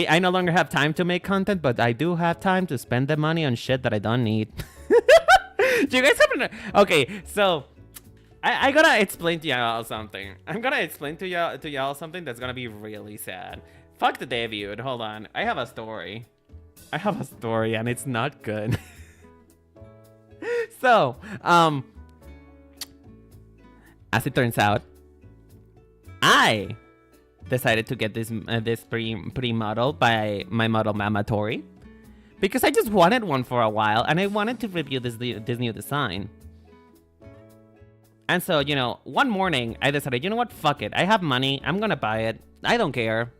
I no longer have time to make content, but I do have time to spend the money on shit that I don't need. Do you guys have okay, so I gotta explain to y'all something. I'm gonna explain to y'all something that's gonna be really sad. Fuck the debut. Hold on. I have a story. And it's not good. So, as it turns out, I decided to get this pre-model by my model mama Tori, because I just wanted one for a while and I wanted to review this new design. And so, you know, one morning I decided, you know what, fuck it, I have money, I'm gonna buy it. I don't care.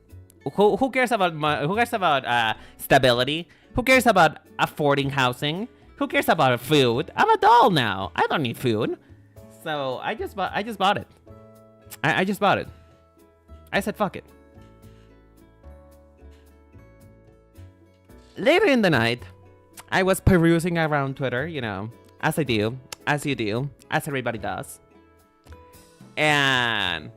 Who cares about stability? Who cares about affording housing? Who cares about food? I'm a doll now. I don't need food. So I just bought it. I just bought it. I said, fuck it. Later in the night, I was perusing around Twitter, you know, as I do, as you do, as everybody does. And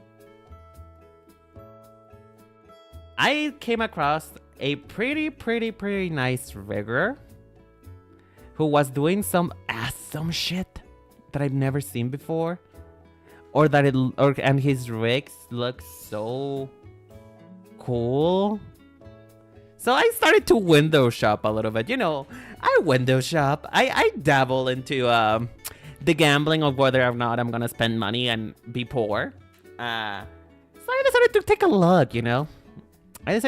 I came across a pretty nice rigger who was doing some awesome shit that I've never seen before. And his rigs look so cool. So I started to window shop a little bit. You know, I window shop. I dabble into the gambling of whether or not I'm gonna spend money and be poor. So I decided to take a look, you know. And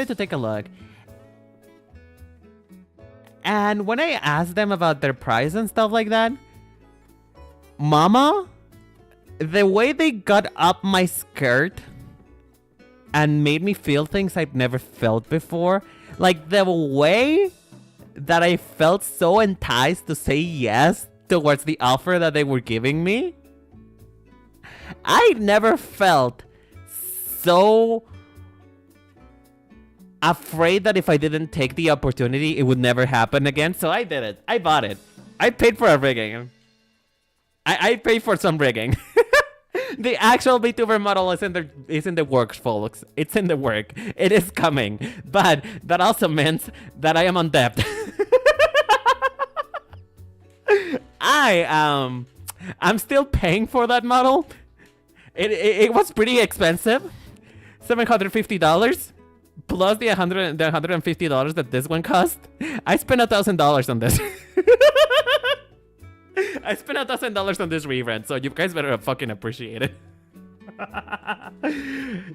when I asked them about their price and stuff like that, mama, the way they got up my skirt and made me feel things I've never felt before, like the way that I felt so enticed to say yes towards the offer that they were giving me, I never felt so afraid that if I didn't take the opportunity, it would never happen again. So I did it. I bought it. I paid for a rigging. I paid for some rigging. The actual Vtuber model is in the works, folks. It's in the work. It is coming. But that also means that I am on debt. I I'm still paying for that model. It was pretty expensive. $750 plus the $150 that this one cost. I spent $1,000 on this. I spent $1,000 on this rerun, so you guys better fucking appreciate it.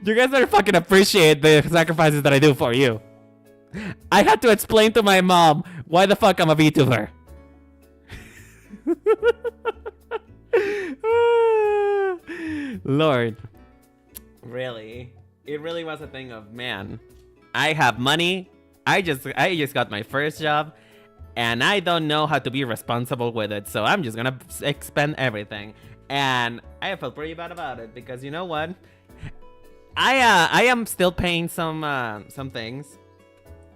You guys better fucking appreciate the sacrifices that I do for you. I had to explain to my mom why the fuck I'm a VTuber. Lord. Really? It really was a thing of, man, I have money. I just got my first job and I don't know how to be responsible with it. So I'm just gonna expend everything. And I felt pretty bad about it because you know what? I am still paying some things.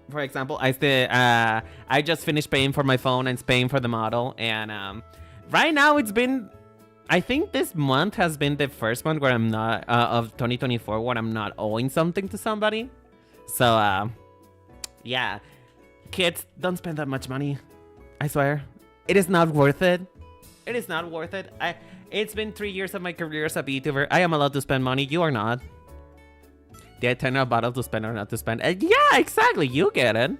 For example, I just finished paying for my phone and paying for the model, and right now it's been, I think this month has been the first month where I'm not of 2024 where I'm not owing something to somebody. So yeah, kids, don't spend that much money. I swear, it is not worth it. It is not worth it. It's been 3 years of my career as a VTuber. I am allowed to spend money. You are not. The eternal battle to spend or not to spend. Yeah, exactly. You get it.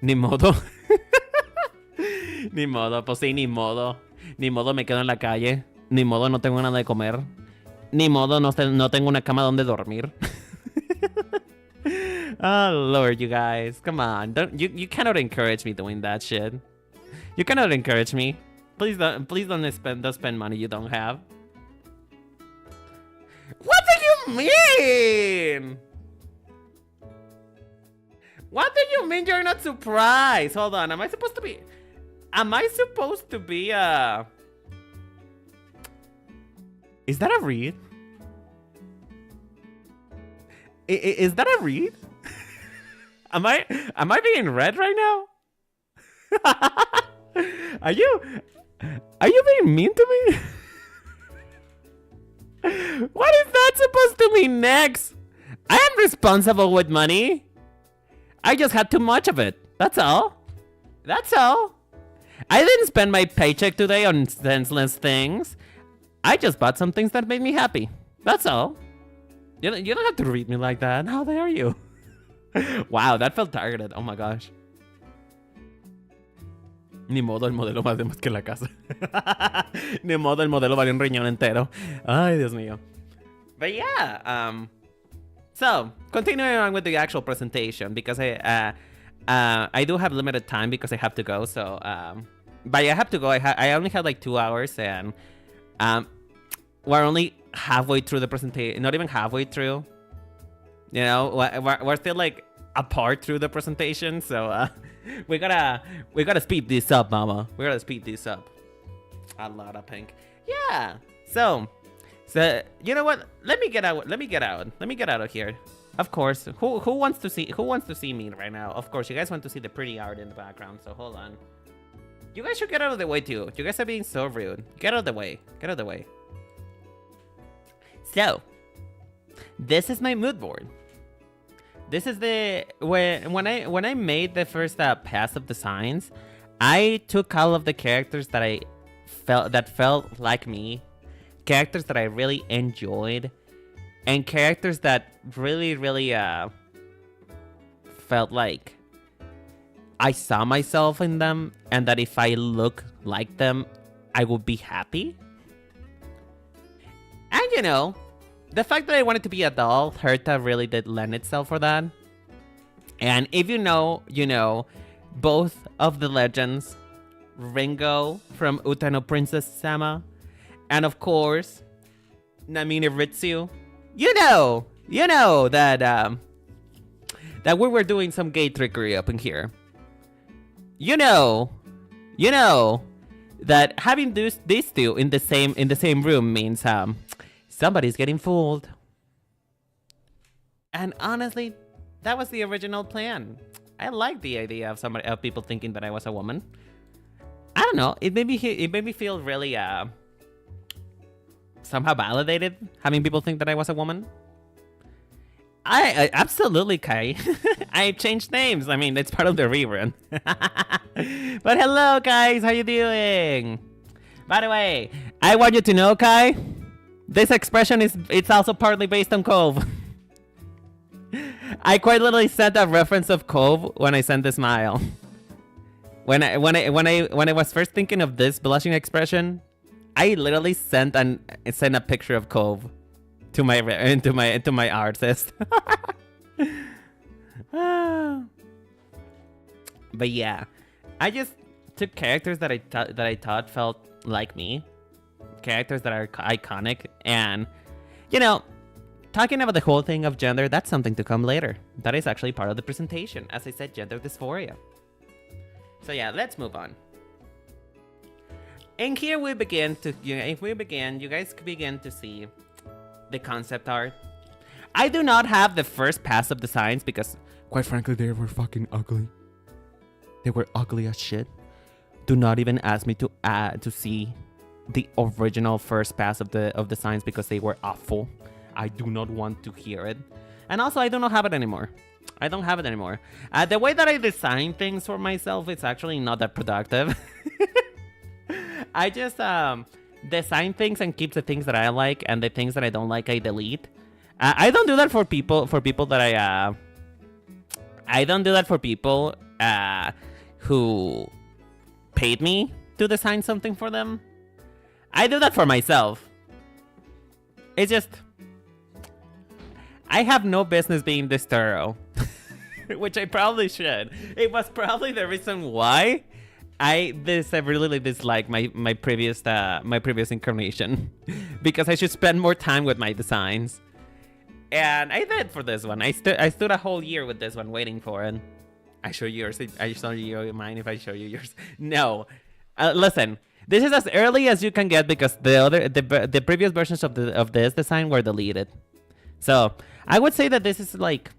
Ni modo. Ni modo. Pues sí, ni modo. Ni modo me quedo en la calle. Ni modo no tengo nada de comer. Ni modo no tengo una cama donde dormir. Oh, Lord, you guys. Come on. You cannot encourage me doing that shit. You cannot encourage me. Please don't spend money you don't have. What do you mean? What do you mean you're not surprised? Hold on, am I supposed to be Is that a read? Is that a read? Am I being read right now? Are you being mean to me? What is that supposed to mean next? I am responsible with money. I just had too much of it. That's all. That's all. I didn't spend my paycheck today on senseless things. I just bought some things that made me happy. That's all. You don't have to read me like that. How dare you? Wow, that felt targeted. Oh my gosh. Ni modo, el modelo vale más que la casa. Ni modo, el modelo vale un riñón entero. Ay, Dios mío. But yeah, so continuing on with the actual presentation, because I do have limited time because I have to go. So, but I have to go. I only have like 2 hours, and we're only halfway through the presentation. Not even halfway through. You know, we're still like a part through the presentation. So we gotta speed this up, mama. We gotta speed this up. A lot of pink. Yeah. So you know what? Let me get out of here. Of course. Who wants to see me right now? Of course, you guys want to see the pretty art in the background. So hold on. You guys should get out of the way too. You guys are being so rude. Get out of the way. Get out of the way. So this is my mood board. This is the when I made the first pass of designs, I took all of the characters that I felt like me, characters that I really enjoyed, and characters that really felt like I saw myself in them, and that if I look like them, I would be happy. And you know, the fact that I wanted to be a doll, Herta really did lend itself for that. And if you know, you know, both of the legends, Ringo from Utano Princess Sama, and of course, Namine Ritsu, you know that we were doing some gay trickery up in here. You know that having these two in the same room means somebody's getting fooled. And honestly, that was the original plan. I like the idea of people thinking that I was a woman. I don't know. It made me feel really somehow validated having people think that I was a woman. I absolutely, Kai. I changed names. I mean, it's part of the rerun. But hello, guys. How you doing? By the way, I want you to know, Kai, this expression it's also partly based on Cove. I quite literally sent a reference of Cove when I sent the smile. When I was first thinking of this blushing expression, I literally sent a picture of Cove to my artist. But yeah, I just took characters that I thought felt like me, characters that are iconic, and talking about the whole thing of gender, that's something to come later. That is actually part of the presentation. As I said, gender dysphoria. So yeah, let's move on. And here we begin to, you guys begin to see the concept art. I do not have the first pass of designs because, quite frankly, they were fucking ugly. They were ugly as shit. Do not even ask me to see the original first pass of the designs because they were awful. I do not want to hear it. And also, I do not have it anymore. I don't have it anymore. The way that I design things for myself, it's actually not that productive. I just design things and keep the things that I like, and the things that I don't like, I delete. I don't do that for people that I don't do that for people who paid me to design something for them. I do that for myself. It's just, I have no business being this thorough, which I probably should. It was probably the reason why I really dislike my previous incarnation, because I should spend more time with my designs, and I did for this one. I stood a whole year with this one waiting for it. I show you yours. I show you mine if I show you yours. No, listen. This is as early as you can get because the previous versions of this design were deleted. So I would say that this is like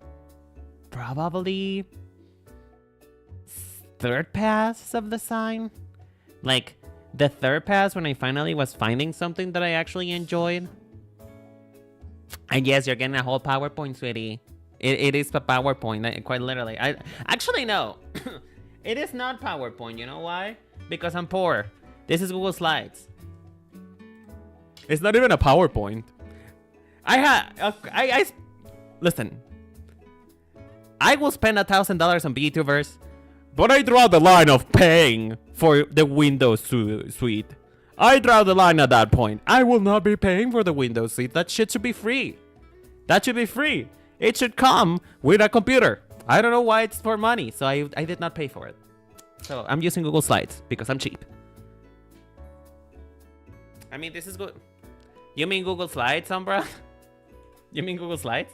probably third pass of the sign. Like the third pass when I finally was finding something that I actually enjoyed. And yes, you're getting a whole PowerPoint, sweetie. It is a PowerPoint, quite literally. I actually no. It is not PowerPoint. You know why? Because I'm poor. This is Google Slides. It's not even a PowerPoint. Listen. I will spend $1,000 on VTubers, but I draw the line of paying for the Windows suite. I draw the line at that point. I will not be paying for the Windows suite. That shit should be free. That should be free. It should come with a computer. I don't know why it's for money, so I did not pay for it. So I'm using Google Slides because I'm cheap. I mean, this is good. You mean Google Slides, Umbra? You mean Google Slides?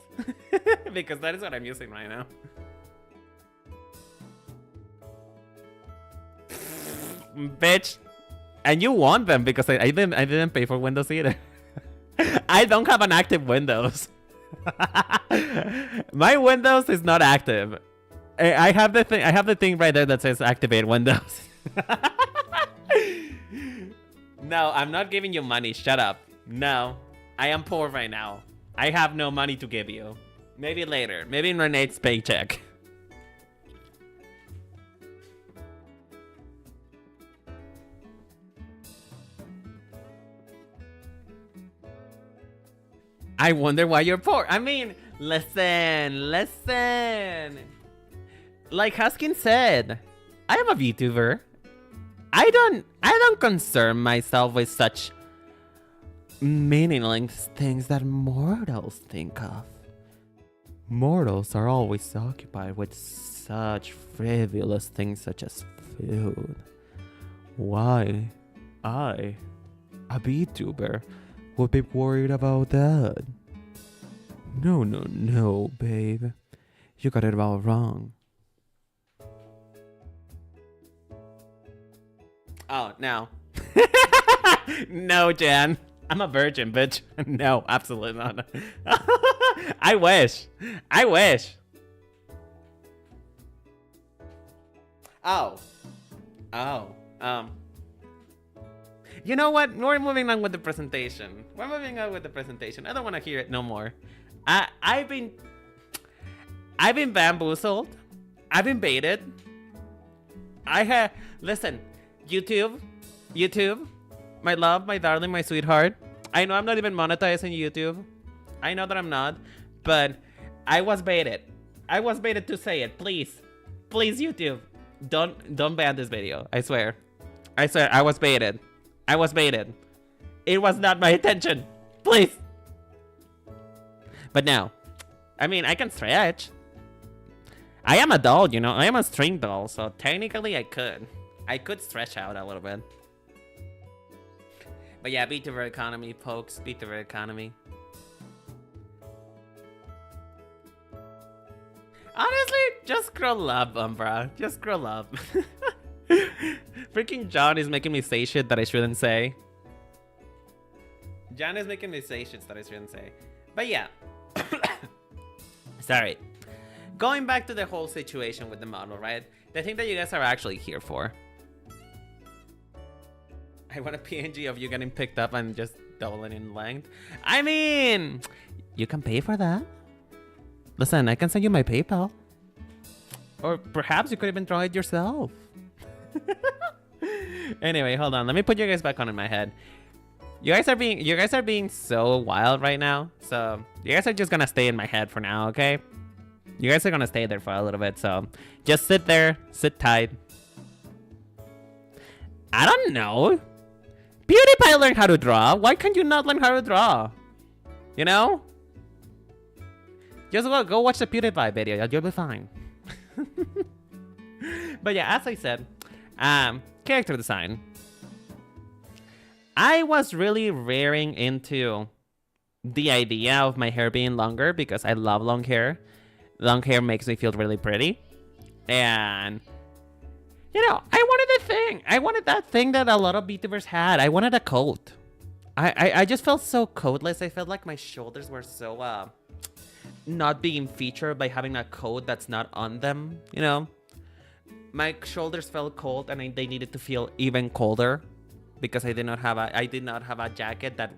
Because that is what I'm using right now. Bitch. And you want them because I didn't pay for Windows either. I don't have an active Windows. My Windows is not active. I have the thing right there that says activate Windows. No, I'm not giving you money. Shut up. No, I am poor right now. I have no money to give you. Maybe later. Maybe in Renee's paycheck. I wonder why you're poor. I mean, listen. Like Huskin said, I am a VTuber. I don't concern myself with such meaningless things that mortals think of. Mortals are always occupied with such frivolous things such as food. Why I, a VTuber, would be worried about that? No, babe. You got it all wrong. Oh, no. No, Jan. I'm a virgin, bitch. No, absolutely not. I wish. Oh. You know what? We're moving on with the presentation. I don't want to hear it no more. I've been bamboozled. I've been baited. Listen, YouTube. My love, my darling, my sweetheart. I know I'm not even monetized on YouTube. I know that I'm not, but I was baited. I was baited to say it. Please, please, YouTube, don't ban this video. I swear, I was baited. I was baited. It was not my intention. Please. But now, I mean, I can stretch. I am a doll, you know. I am a string doll, so technically I could stretch out a little bit. But yeah, Vtuber economy, folks. Vtuber economy. Honestly, just scroll up, Umbra. Just scroll up. Freaking John is making me say shit that I shouldn't say. John is making me say shit that I shouldn't say. But yeah. Sorry. Going back to the whole situation with the model, right? The thing that you guys are actually here for. I want a PNG of you getting picked up and just doubling in length. I mean, you can pay for that. Listen, I can send you my PayPal. Or perhaps you could even draw it yourself. Anyway, hold on. Let me put you guys back on in my head. You guys are being so wild right now. So you guys are just gonna stay in my head for now, okay? You guys are gonna stay there for a little bit, so just sit there, sit tight. I don't know. PewDiePie learned how to draw. Why can't you not learn how to draw? You know? Just go watch the PewDiePie video. You'll be fine. But yeah, as I said, character design. I was really rearing into the idea of my hair being longer because I love long hair. Long hair makes me feel really pretty. And, you know, I wanted a thing. I wanted that thing that a lot of VTubers had. I wanted a coat. I just felt so coatless. I felt like my shoulders were so, not being featured by having a coat that's not on them, you know? My shoulders felt cold and they needed to feel even colder because I did not have a jacket that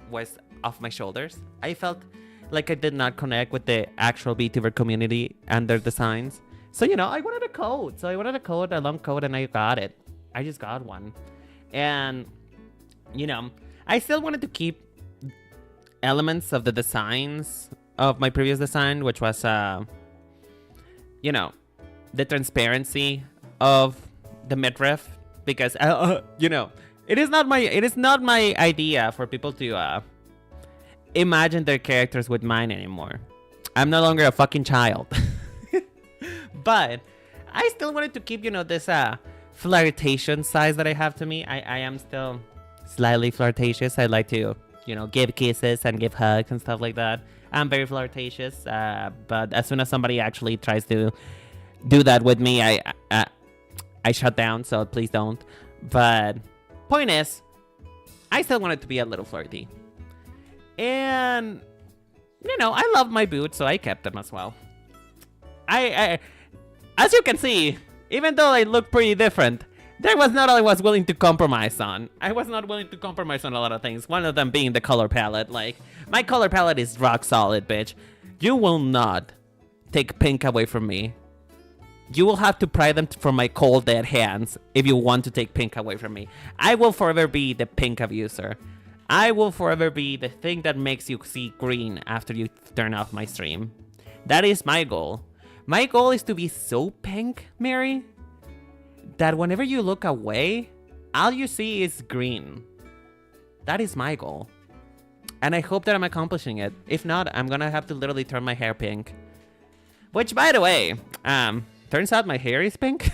was off my shoulders. I felt like I did not connect with the actual VTuber community and their designs. So, you know, I wanted a coat. So I wanted a coat, a long coat, and I got it. I just got one. And, you know, I still wanted to keep elements of the designs of my previous design, which was, you know, the transparency of the midriff. Because, you know, it is not my idea for people to imagine their characters with mine anymore. I'm no longer a fucking child. But I still wanted to keep, you know, this flirtation size that I have to me. I am still slightly flirtatious. I like to, you know, give kisses and give hugs and stuff like that. I'm very flirtatious. But as soon as somebody actually tries to do that with me, I shut down. So please don't. But point is, I still wanted to be a little flirty. And, you know, I love my boots, so I kept them as well. As you can see, even though I look pretty different, there was not all I was willing to compromise on. I was not willing to compromise on a lot of things. One of them being the color palette. Like, my color palette is rock solid, bitch. You will not take pink away from me. You will have to pry them from my cold dead hands if you want to take pink away from me. I will forever be the pink abuser. I will forever be the thing that makes you see green after you turn off my stream. That is my goal. My goal is to be so pink, Mary, that whenever you look away, all you see is green. That is my goal. And I hope that I'm accomplishing it. If not, I'm gonna have to literally turn my hair pink. Which, by the way, turns out my hair is pink.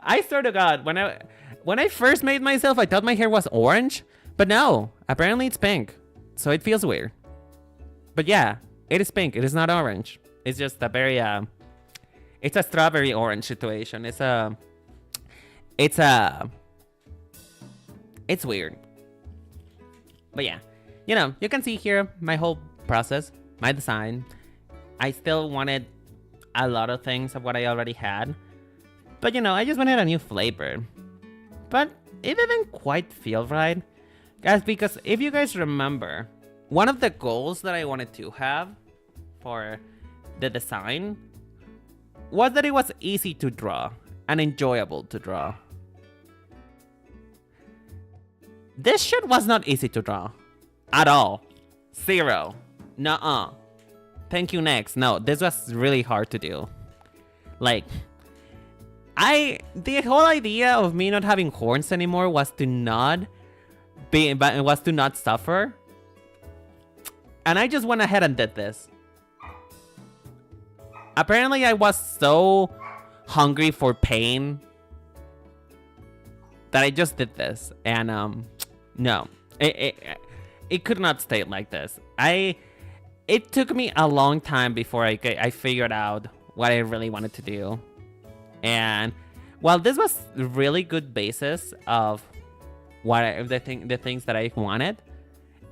I swear to God, when I first made myself, I thought my hair was orange. But no, apparently it's pink. So it feels weird. But yeah, it is pink. It is not orange. It's just a very, it's a strawberry orange situation. It's weird. But yeah, you know, you can see here my whole process, my design. I still wanted a lot of things of what I already had. But, you know, I just wanted a new flavor. But it didn't quite feel right. Guys, because if you guys remember, one of the goals that I wanted to have for the design was that it was easy to draw and enjoyable to draw. This shit was not easy to draw. At all. Zero. Nuh-uh. Thank you, next. No, this was really hard to do. Like, the whole idea of me not having horns anymore was to not suffer. And I just went ahead and did this. Apparently, I was so hungry for pain that I just did this. And, no. It could not stay like this. It took me a long time before I figured out what I really wanted to do. And while this was really good basis of the things that I wanted,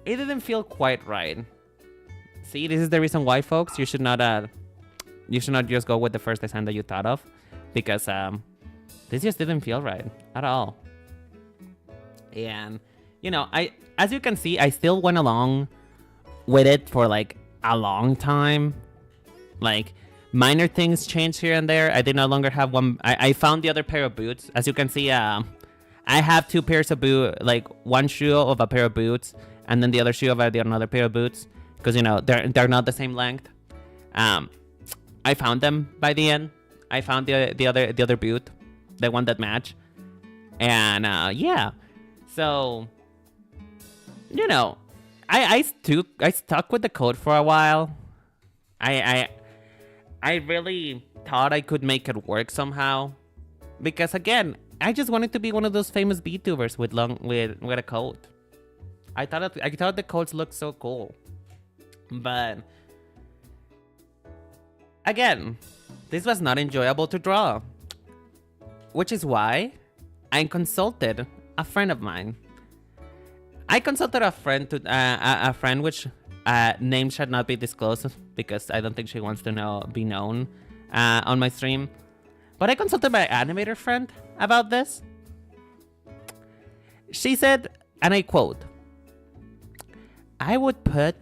it didn't feel quite right. See, this is the reason why, folks, you should not just go with the first design that you thought of, because this just didn't feel right at all. And you know, as you can see, I still went along with it for like a long time. Like, minor things changed here and there. I did no longer have one. I found the other pair of boots. As you can see, I have two pairs of boots, like one shoe of a pair of boots, and then the other shoe of another pair of boots, because you know they're not the same length. I found them by the end. I found the other boot, the one that matched, and yeah. So, you know, I stuck with the code for a while. I really thought I could make it work somehow, because again, I just wanted to be one of those famous Vtubers with a code. I thought the codes looked so cool, but again, this was not enjoyable to draw, which is why I consulted a friend of mine. I consulted a friend which name should not be disclosed because I don't think she wants to be known on my stream. But I consulted my animator friend about this. She said, and I quote, "I would put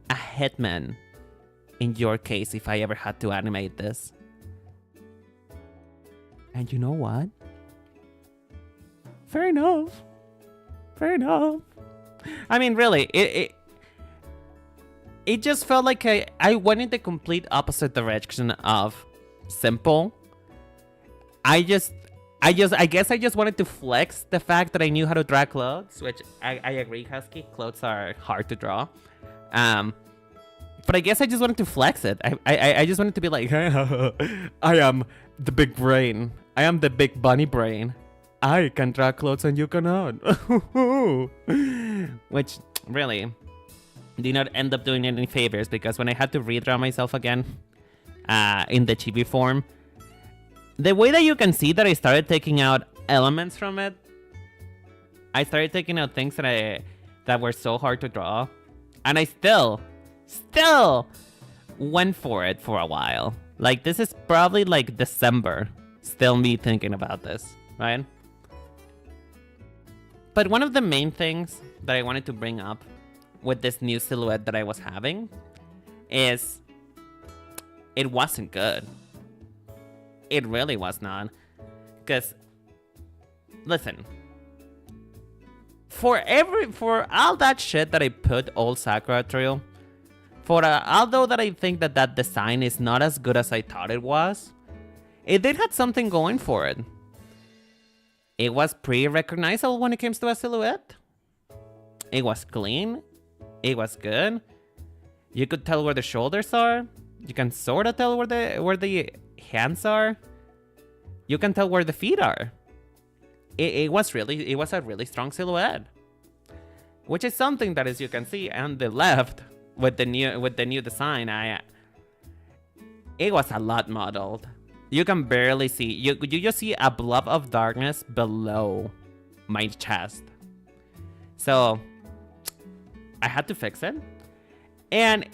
a hitman in your case if I ever had to animate this." And you know what? Fair enough. Fair enough. I mean, really, it just felt like I went in the complete opposite direction of simple. I guess I just wanted to flex the fact that I knew how to draw clothes, which I agree, Husky. Clothes are hard to draw. But I guess I just wanted to flex it. I just wanted to be like, I am the big brain. I am the big bunny brain. I can draw clothes and you cannot. Which really did not end up doing any favors, because when I had to redraw myself again in the chibi form, the way that you can see that I started taking out elements from it, I started taking out things that were so hard to draw, and I still went for it for a while. Like, this is probably like December, still me thinking about this, right? But one of the main things that I wanted to bring up with this new silhouette that I was having is it wasn't good. It really was not. Because, listen, for all that shit that I put old Sakura through, although that I think that design is not as good as I thought it was, it did have something going for it. It was pretty recognizable when it comes to a silhouette. It was clean. It was good. You could tell where the shoulders are. You can sort of tell where the hands are. You can tell where the feet are. It was a really strong silhouette, which is something that, as you can see on the left with the new design, it was a lot modeled. You can barely see. You just see a blob of darkness below my chest. So I had to fix it. And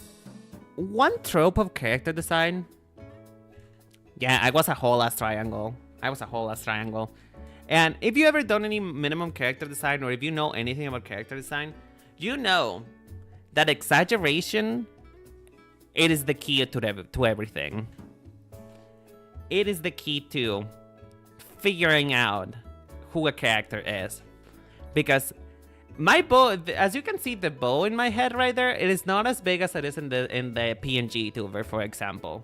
one trope of character design, yeah, I was a whole ass triangle. And if you ever done any minimum character design, or if you know anything about character design, you know that exaggeration, it is the key to everything. It is the key to figuring out who a character is. Because My bow, as you can see, the bow in my head right there, it is not as big as it is in the PNG tuber, for example.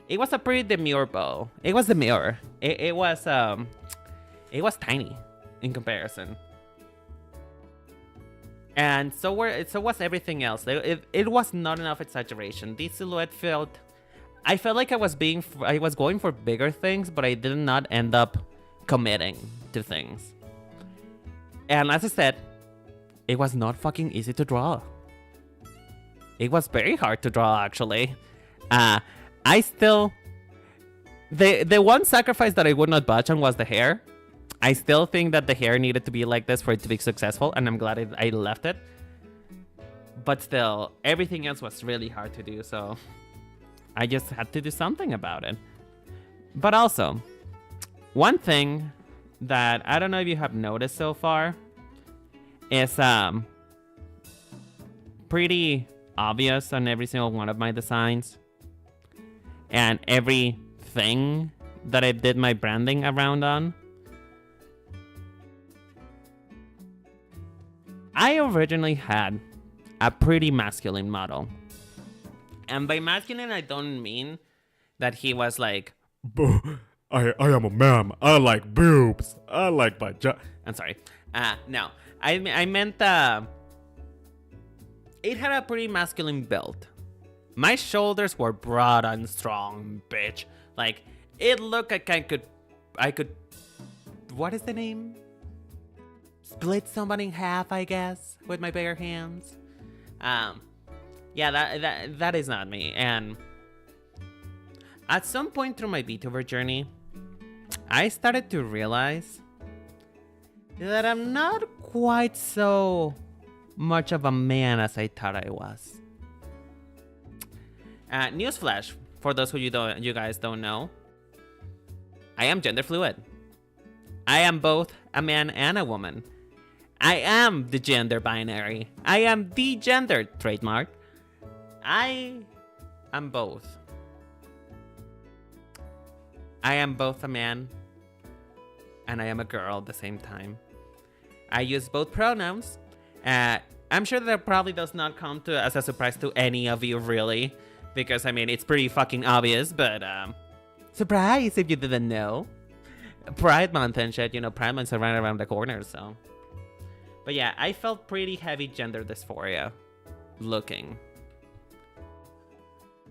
It was a pretty demure bow. It was demure. It was tiny in comparison. And so was everything else. It was not enough exaggeration. This silhouette I felt like I was going for bigger things, but I did not end up committing to things. And as I said, it was not fucking easy to draw. It was very hard to draw, actually. The one sacrifice that I would not budge on was the hair. I still think that the hair needed to be like this for it to be successful, and I'm glad I left it. But still, everything else was really hard to do, so I just had to do something about it. But also, one thing that I don't know if you have noticed so far is pretty obvious on every single one of my designs. And everything that I did my branding around on. I originally had a pretty masculine model. And by masculine, I don't mean that he was like, I am a man. I like boobs. I like vagina. I'm sorry. No. I meant it had a pretty masculine build. My shoulders were broad and strong, bitch. Like, it looked like I could, what is the name? Split somebody in half, I guess, with my bare hands. Yeah, that is not me. And at some point through my Vtuber journey, I started to realize that I'm not quite so much of a man as I thought I was. Newsflash, for those who you guys don't know, I am gender fluid. I am both a man and a woman. I am the gender binary. I am the gender trademark. I am both. I am both a man and I am a girl at the same time. I use both pronouns. I'm sure that probably does not come as a surprise to any of you, really, because I mean it's pretty fucking obvious. But surprise if you didn't know. Pride Month and shit, Pride Month's right around the corner, so. But yeah, I felt pretty heavy gender dysphoria looking.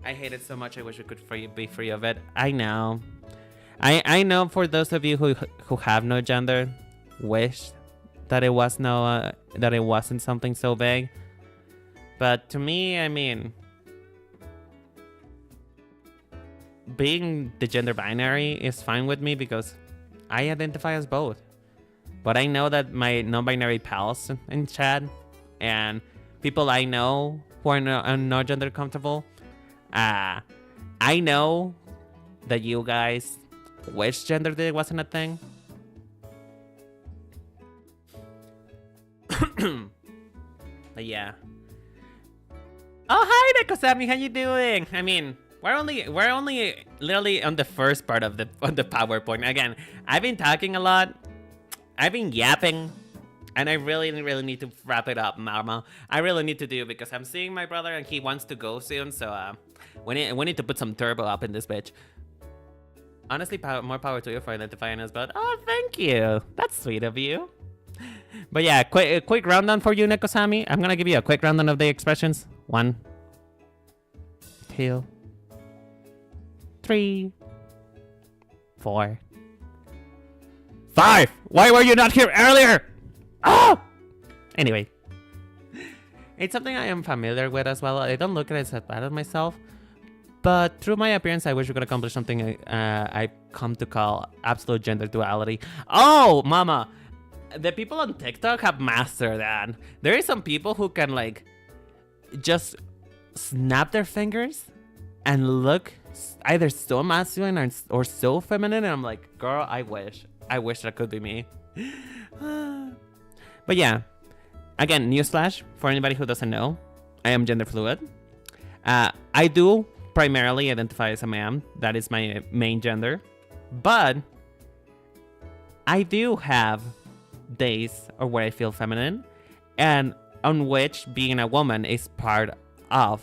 I hate it so much. I wish we could be free of it. I know. I know for those of you who have no gender, wish that it wasn't something so vague. But to me, I mean, being the gender binary is fine with me because I identify as both. But I know that my non-binary pals in chat and people I know who are not gender comfortable, I know that you guys wish gender wasn't a thing. But yeah. Oh, hi Nekosami, how you doing? I mean, we're only literally on the first part of the PowerPoint. Again, I've been talking a lot. I've been yapping, and I really need to wrap it up, Mama. I really need to do because I'm seeing my brother and he wants to go soon, so we need to put some turbo up in this bitch. Honestly, more power to you for identifying us, but oh, thank you. That's sweet of you. But yeah, quick rundown for you, Nekosami. I'm gonna give you a quick rundown of the expressions. 1, 2, 3, 4, 5. Why were you not here earlier? Oh! Anyway. It's something I am familiar with as well. I don't look at it as bad as myself. But through my appearance, I wish we could accomplish something I come to call absolute gender duality. Oh, mama! The people on TikTok have mastered that. There are some people who can, like, just snap their fingers and look either so masculine or so feminine. And I'm like, girl, I wish that could be me. But yeah, again, newsflash for anybody who doesn't know, I am gender fluid. I do primarily identify as a man. That is my main gender. But I do have days where I feel feminine and on which being a woman is part of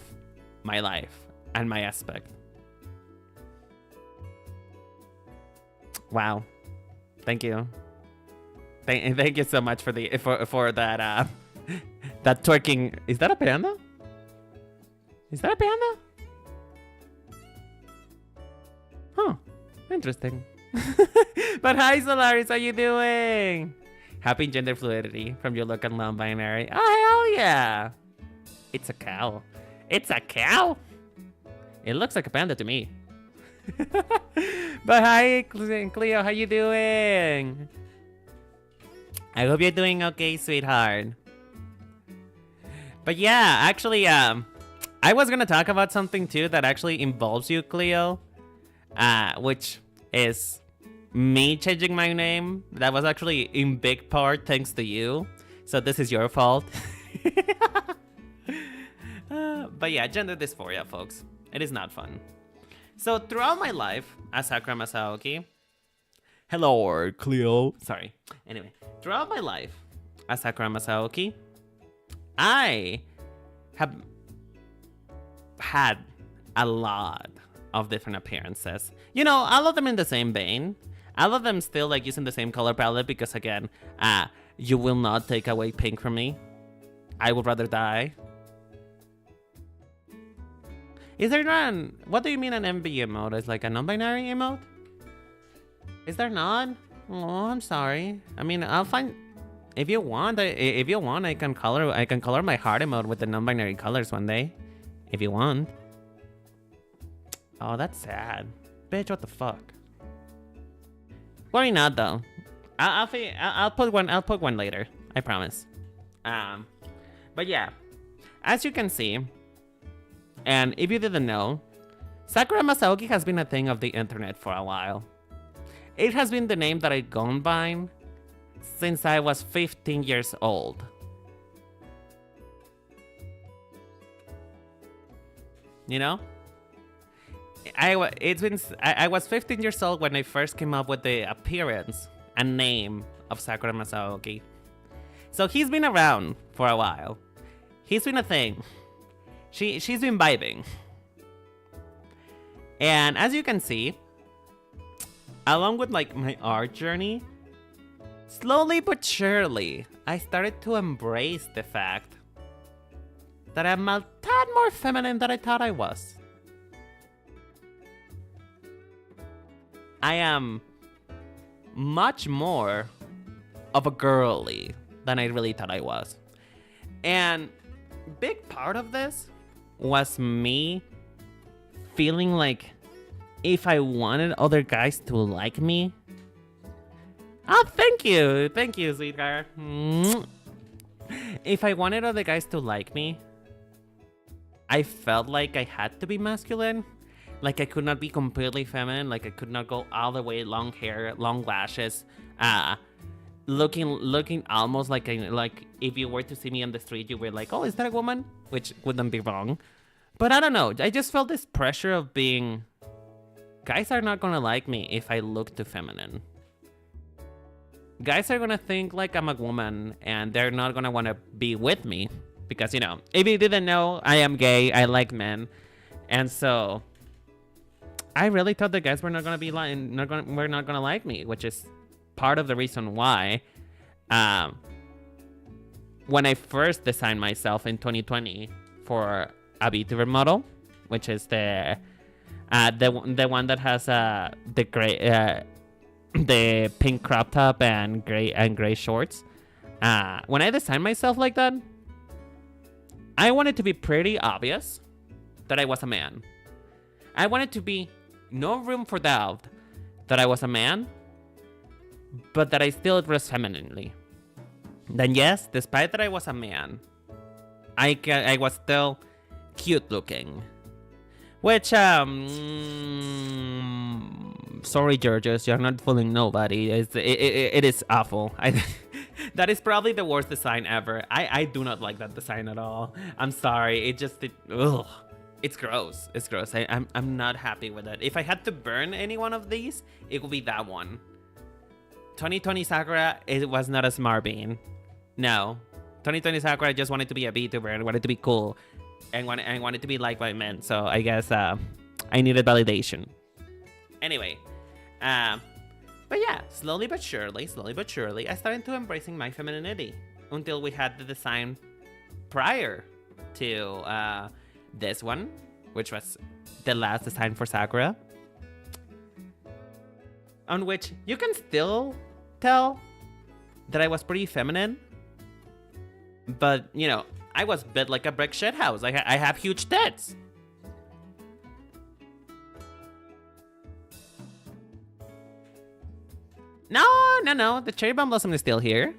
my life and my aspect. Wow. Thank you. Thank you so much for that that twerking. Is that a panda? Is that a panda? Huh. Interesting. But hi Solaris, how you doing? Happy gender fluidity from your look and non-binary. Oh hell yeah. It's a cow. It's a cow? It looks like a panda to me. But hi Cleo, how you doing? I hope you're doing okay, sweetheart. But yeah, actually, I was gonna talk about something too that actually involves you, Cleo. Which is me changing my name. That was actually in big part thanks to you. So this is your fault. But yeah, gender dysphoria, folks. It is not fun. So throughout my life as Sakura Masaoki, hello, Cleo. Sorry. Anyway, throughout my life as Sakura Masaoki, I have had a lot of different appearances. You know, all of them in the same vein. All of them still like using the same color palette because again, you will not take away pink from me. I would rather die. Is there not what do you mean an MB emote? Is like a non-binary emote? Is there not? Oh, I'm sorry. I mean, I'll find if you want. I can color my heart emote with the non-binary colors one day, if you want. Oh, that's sad, bitch. What the fuck? Worry not though. I'll put one. I'll put one later. I promise. But yeah, as you can see. And if you didn't know, Sakura Masaoki has been a thing of the internet for a while. It has been the name that I've gone by since I was 15 years old. You know? I was 15 years old when I first came up with the appearance and name of Sakura Masaoki. So he's been around for a while. He's been a thing. She's been vibing. And as you can see, along with like my art journey, slowly but surely, I started to embrace the fact that I'm a tad more feminine than I thought I was. I am much more of a girly than I really thought I was. And big part of this was me feeling like if I wanted other guys to like me. Oh, thank you, sweetheart. If I wanted other guys to like me, I felt like I had to be masculine. Like I could not be completely feminine. Like I could not go all the way long hair, long lashes, looking almost like if you were to see me on the street, you were like, oh, is that a woman? Which wouldn't be wrong. But I don't know. I just felt this pressure of being, guys are not gonna like me if I look too feminine. Guys are gonna think like I'm a woman and they're not gonna wanna be with me. Because, you know, if you didn't know, I am gay, I like men. And so I really thought the guys were not gonna be were not gonna like me, which is part of the reason why when I first designed myself in 2020 for a Vtuber model, which is the one that has the gray the pink crop top and gray shorts. When I designed myself like that, I wanted to be pretty obvious that I was a man. I wanted to be no room for doubt that I was a man, but that I still dressed femininely. Then yes, despite that I was a man, I was still cute looking. Which, sorry, Georges, you're not fooling nobody. It is awful. That is probably the worst design ever. I do not like that design at all. I'm sorry. Ugh. It's gross. It's gross. I'm not happy with it. If I had to burn any one of these, it would be that one. 2020 Sakura, it was not a smart bean. No. 2020 Sakura just wanted to be a VTuber and wanted to be cool and wanted to be liked by men. So I guess I needed validation. Anyway, but yeah, slowly but surely, I started to embracing my femininity until we had the design prior to this one, which was the last design for Sakura, on which you can still tell that I was pretty feminine, but you know, I was built like a brick shithouse. I have huge tits. No, the cherry bomb blossom is still here.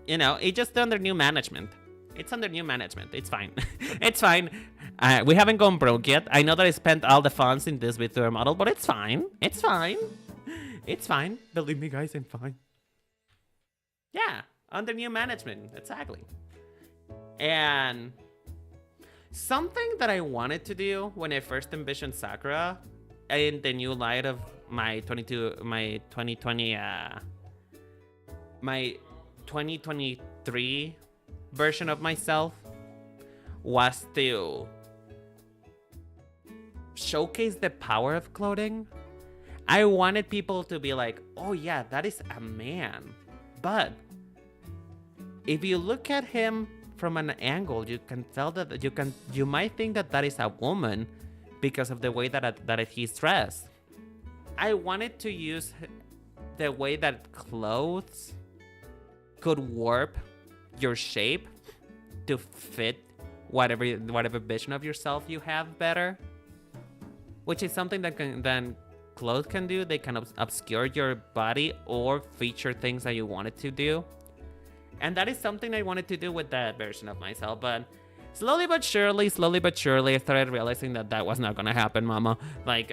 You know, it's just under new management. It's fine. It's fine. We haven't gone broke yet. I know that I spent all the funds in this Vtuber model, but it's fine. Believe me, guys, I'm fine. Yeah, under new management, exactly. And something that I wanted to do when I first envisioned Sakura in the new light of my 2023 version of myself was to showcase the power of clothing. I wanted people to be like, oh yeah, that is a man. But if you look at him from an angle, you can tell that you might think that is a woman because of the way that he's dressed. I wanted to use the way that clothes could warp your shape to fit whatever vision of yourself you have better, which is something that clothes can do. They can obscure your body or feature things that you wanted to do, and that is something I wanted to do with that version of myself. But slowly but surely, I started realizing that was not gonna happen, mama. Like,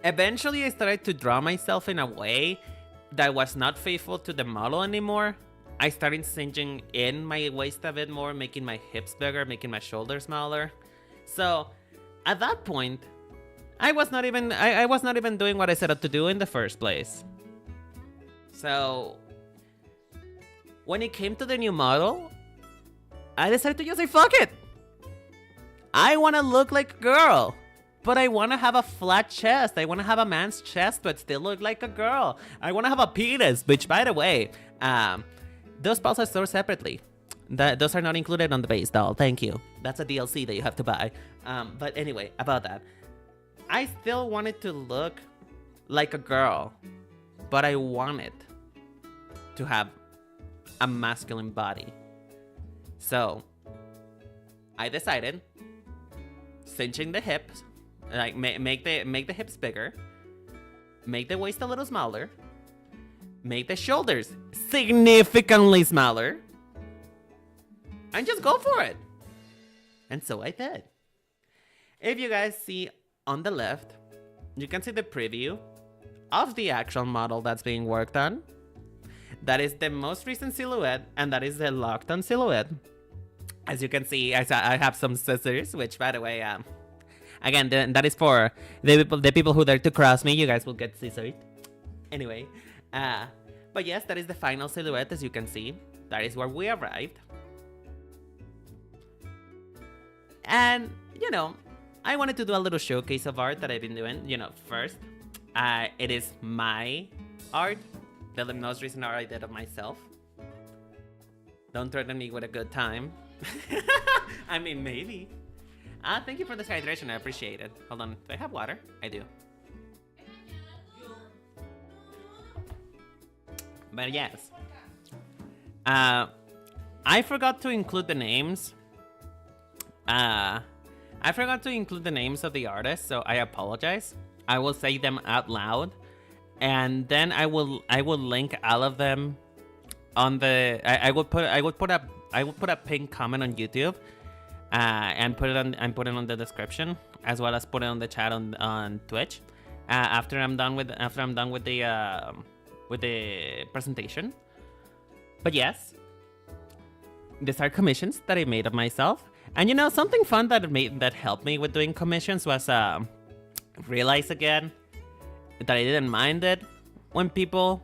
eventually I started to draw myself in a way that was not faithful to the model anymore. I started cinching in my waist a bit more, making my hips bigger, making my shoulders smaller. So at that point, I was not even doing what I set out to do in the first place. So when it came to the new model, I decided to just say, fuck it. I want to look like a girl, but I want to have a flat chest. I want to have a man's chest, but still look like a girl. I want to have a penis, which, by the way, those balls are stored separately. Those are not included on the base doll. Thank you. That's a DLC that you have to buy. But anyway, about that. I still wanted to look like a girl, but I wanted to have a masculine body. So I decided, cinching the hips, like make the hips bigger, make the waist a little smaller, make the shoulders significantly smaller, and just go for it. And so I did. If you guys see on the left, you can see the preview of the actual model that's being worked on. That is the most recent silhouette, and that is the locked on silhouette. As you can see, I have some scissors, which, by the way, again, that is for the people who dare to cross me. You guys will get scissored. Anyway, but yes, that is the final silhouette. As you can see, that is where we arrived. And, you know, I wanted to do a little showcase of art that I've been doing. You know, first, it is my art, the most recent art I did of myself. Don't threaten me with a good time. I mean, maybe. Thank you for this hydration. I appreciate it. Hold on. Do I have water? I do. But yes. I forgot to include the names. I forgot to include the names of the artists, so I apologize. I will say them out loud, and then I will link all of them on the. I would put a pinned comment on YouTube, and put it on the description, as well as put it on the chat on Twitch. After I'm done with the presentation. But yes, these are commissions that I made of myself. And you know, something fun that helped me with doing commissions was realize again that I didn't mind it when people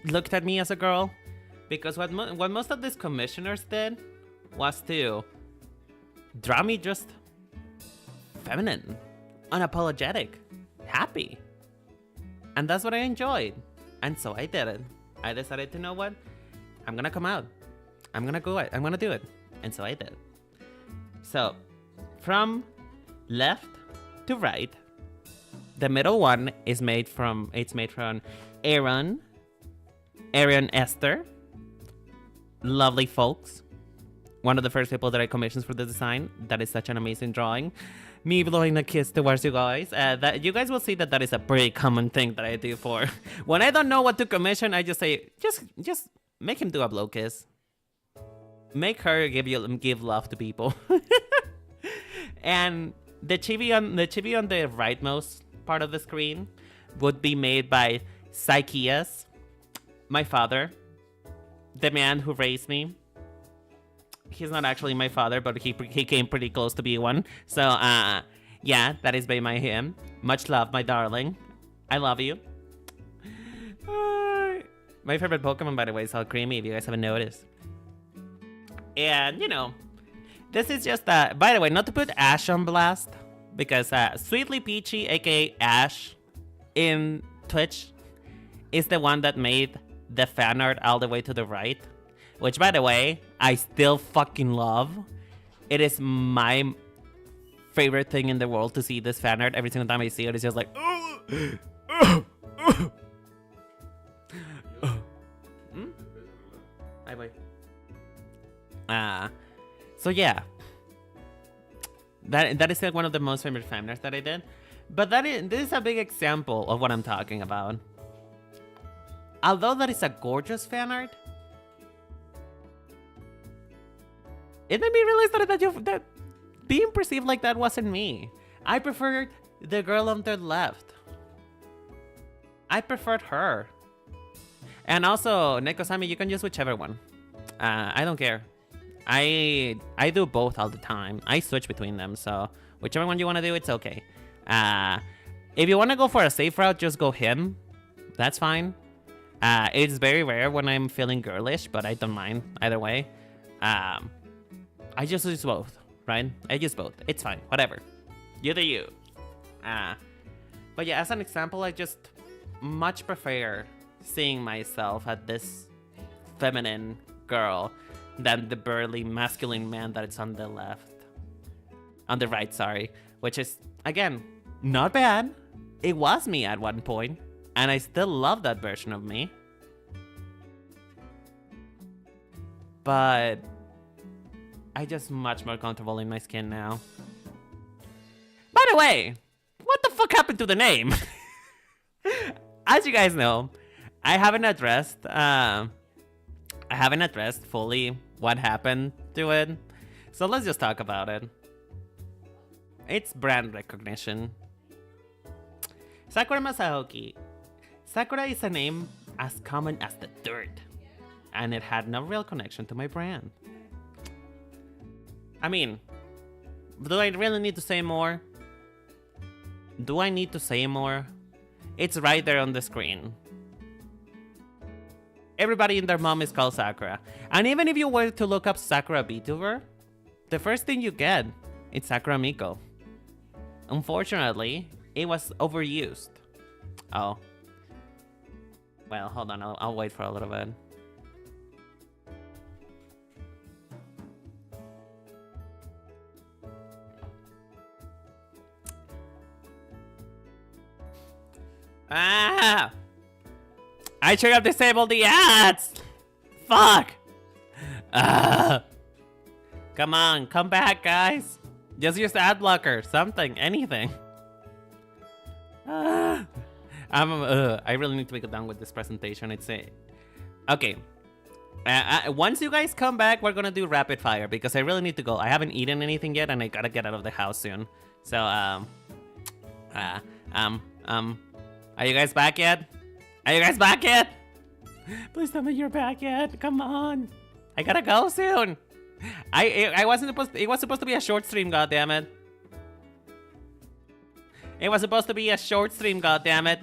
looked at me as a girl. Because what most of these commissioners did was to draw me just feminine, unapologetic, happy. And that's what I enjoyed. And so I did it. I decided to know what? I'm gonna come out. I'm gonna go. I'm gonna do it. And so I did. So, from left to right, the middle one is made from Aaron Esther. Lovely folks. One of the first people that I commissioned for the design. That is such an amazing drawing. Me blowing a kiss towards you guys. That you guys will see that is a pretty common thing that I do for. When I don't know what to commission, I just say, just make him do a blow kiss. Make her give love to people. And the chibi on the rightmost part of the screen would be made by Psycheus, my father, the man who raised me. He's not actually my father, but he came pretty close to be one. So, yeah, that is by him. Much love, my darling. I love you. My favorite Pokemon, by the way, is all creamy, if you guys haven't noticed. And, you know, this is just, by the way, not to put Ash on blast, because Sweetly Peachy, aka Ash, in Twitch, is the one that made the fan art all the way to the right. Which, by the way, I still fucking love. It is my favorite thing in the world to see this fan art. Every single time I see it, it's just like... Hi, boy. So yeah. That is like one of the most famous fan arts that I did. But this is a big example of what I'm talking about. Although that is a gorgeous fan art, it made me realize that being perceived like that wasn't me. I preferred the girl on the left. I preferred her. And also, Nekosami, you can use whichever one. I don't care. I do both all the time. I switch between them, so whichever one you want to do, it's okay. If you want to go for a safe route, just go him. That's fine. It's very rare when I'm feeling girlish, but I don't mind either way. I just use both, right? I use both. It's fine. Whatever. You do you. But yeah, as an example, I just much prefer seeing myself as this feminine girl than the burly masculine man that is on the left. On the right, sorry. Which is, again, not bad. It was me at one point, and I still love that version of me. But I just much more comfortable in my skin now. By the way, what the fuck happened to the name? As you guys know, I haven't addressed fully what happened to it. So let's just talk about it. It's brand recognition. Sakura Masaoki. Sakura is a name as common as the dirt, and it had no real connection to my brand. I mean, do I really need to say more? Do I need to say more? It's right there on the screen. Everybody and their mom is called Sakura. And even if you were to look up Sakura Vtuber, the first thing you get is Sakura Miko. Unfortunately, it was overused. Oh. Well, hold on, I'll wait for a little bit. Ah! I should have disabled the ads! Fuck! Come on, come back, guys. Just use the ad blocker, something, anything. I really need to make it done with this presentation. It's a... Okay. Once you guys come back, we're gonna do rapid fire because I really need to go. I haven't eaten anything yet, and I gotta get out of the house soon. So, are you guys back yet? Are you guys back yet? Please tell me you're back yet. Come on. I gotta go soon. I wasn't supposed to, it was supposed to be a short stream, goddammit. It was supposed to be a short stream, goddammit.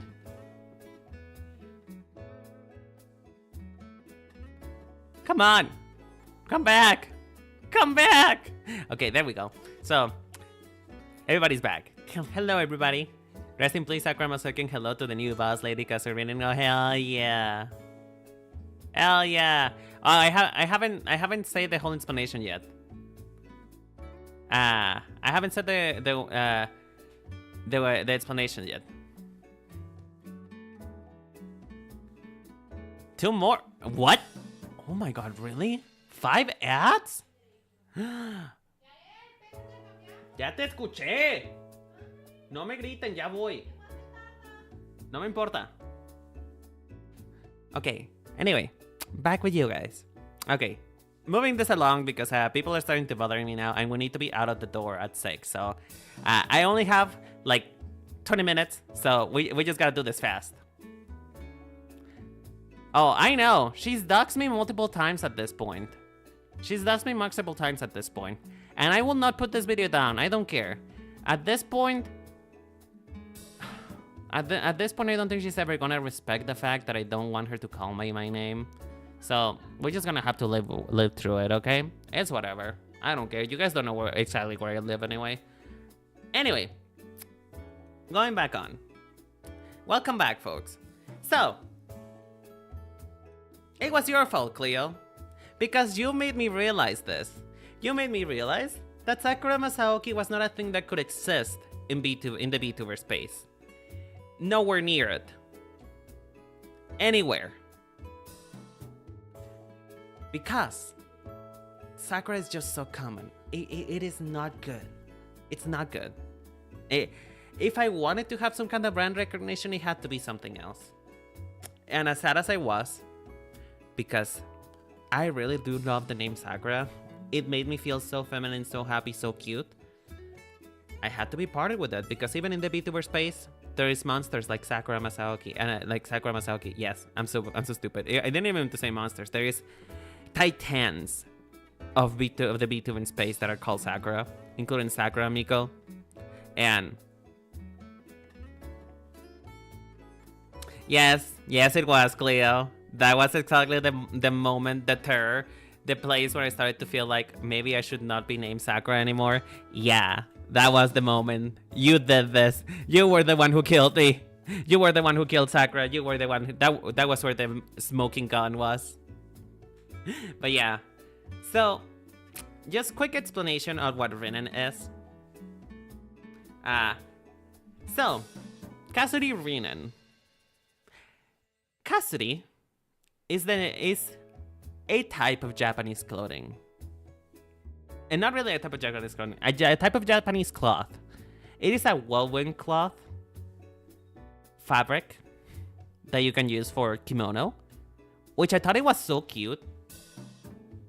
Come on. Come back. Come back. Okay, there we go. So, everybody's back. Hello, everybody. Rest in peace, Sakura Masakin. Hello to the new boss lady, Kasurinin. Oh, hell yeah. Hell yeah. Oh, I haven't said the whole explanation yet. I haven't said the explanation yet. 2 more. What? Oh my god, really? 5 ads? Ya te escuché. No me griten, ya voy. No me importa. Okay, anyway, back with you guys. Okay, moving this along because people are starting to bother me now and we need to be out of the door at 6. So I only have like 20 minutes, so we just gotta do this fast. Oh, I know. She's doxed me multiple times at this point. And I will not put this video down. I don't care. At this point... At this point, I don't think she's ever gonna respect the fact that I don't want her to call me my name. So, we're just gonna have to live through it, okay? It's whatever. I don't care. You guys don't know exactly where I live anyway. Anyway. Going back on. Welcome back, folks. So... It was your fault, Cleo. Because you made me realize this. You made me realize that Sakura Masaoki was not a thing that could exist in the Vtuber space. Nowhere near it. Anywhere. Because Sakura is just so common. It is not good. It's not good. If I wanted to have some kind of brand recognition, it had to be something else. And as sad as I was, because I really do love the name Sakura, it made me feel so feminine, so happy, so cute. I had to be parted with it because even in the Vtuber space, there is monsters like Sakura Masaoki and Sakura Masaoki. Yes, I'm so stupid. I didn't even mean to say monsters. There is titans of the Vtuber space that are called Sakura, including Sakura Miko, and yes, it was Cleo. That was exactly the moment, the terror, the place where I started to feel like maybe I should not be named Sakura anymore. Yeah, that was the moment. You did this. You were the one who killed me. You were the one who killed Sakura. You were the one who, that was where the smoking gun was. But yeah, so just quick explanation of what Rinen is. So Cassidy Rinen. Cassidy is a type of Japanese clothing. And not really a type of Japanese clothing, a type of Japanese cloth. It is a woven cloth fabric that you can use for kimono, which I thought it was so cute.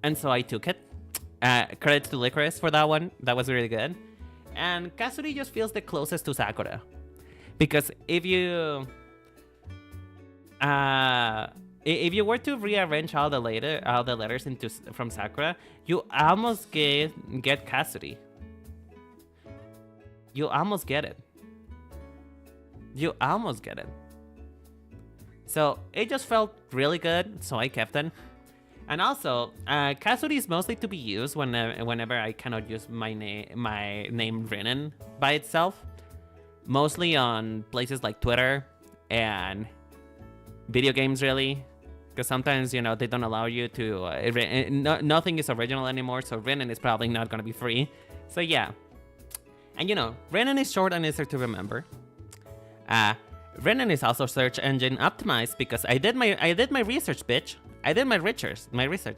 And so I took it. Credits to Licorice for that one. That was really good. And Kasuri just feels the closest to Sakura. Because if you were to rearrange all the letters from Sakura, you almost get Cassidy. You almost get it. So it just felt really good, so I kept it. And also, Cassidy is mostly to be used whenever I cannot use my name Rinen by itself. Mostly on places like Twitter and video games, really. Because sometimes, you know, they don't allow you to... nothing is original anymore, so Rinen is probably not going to be free. So yeah. And you know, Rinen is short and easier to remember. Rinen is also search engine optimized because I did my research, bitch. I did my research.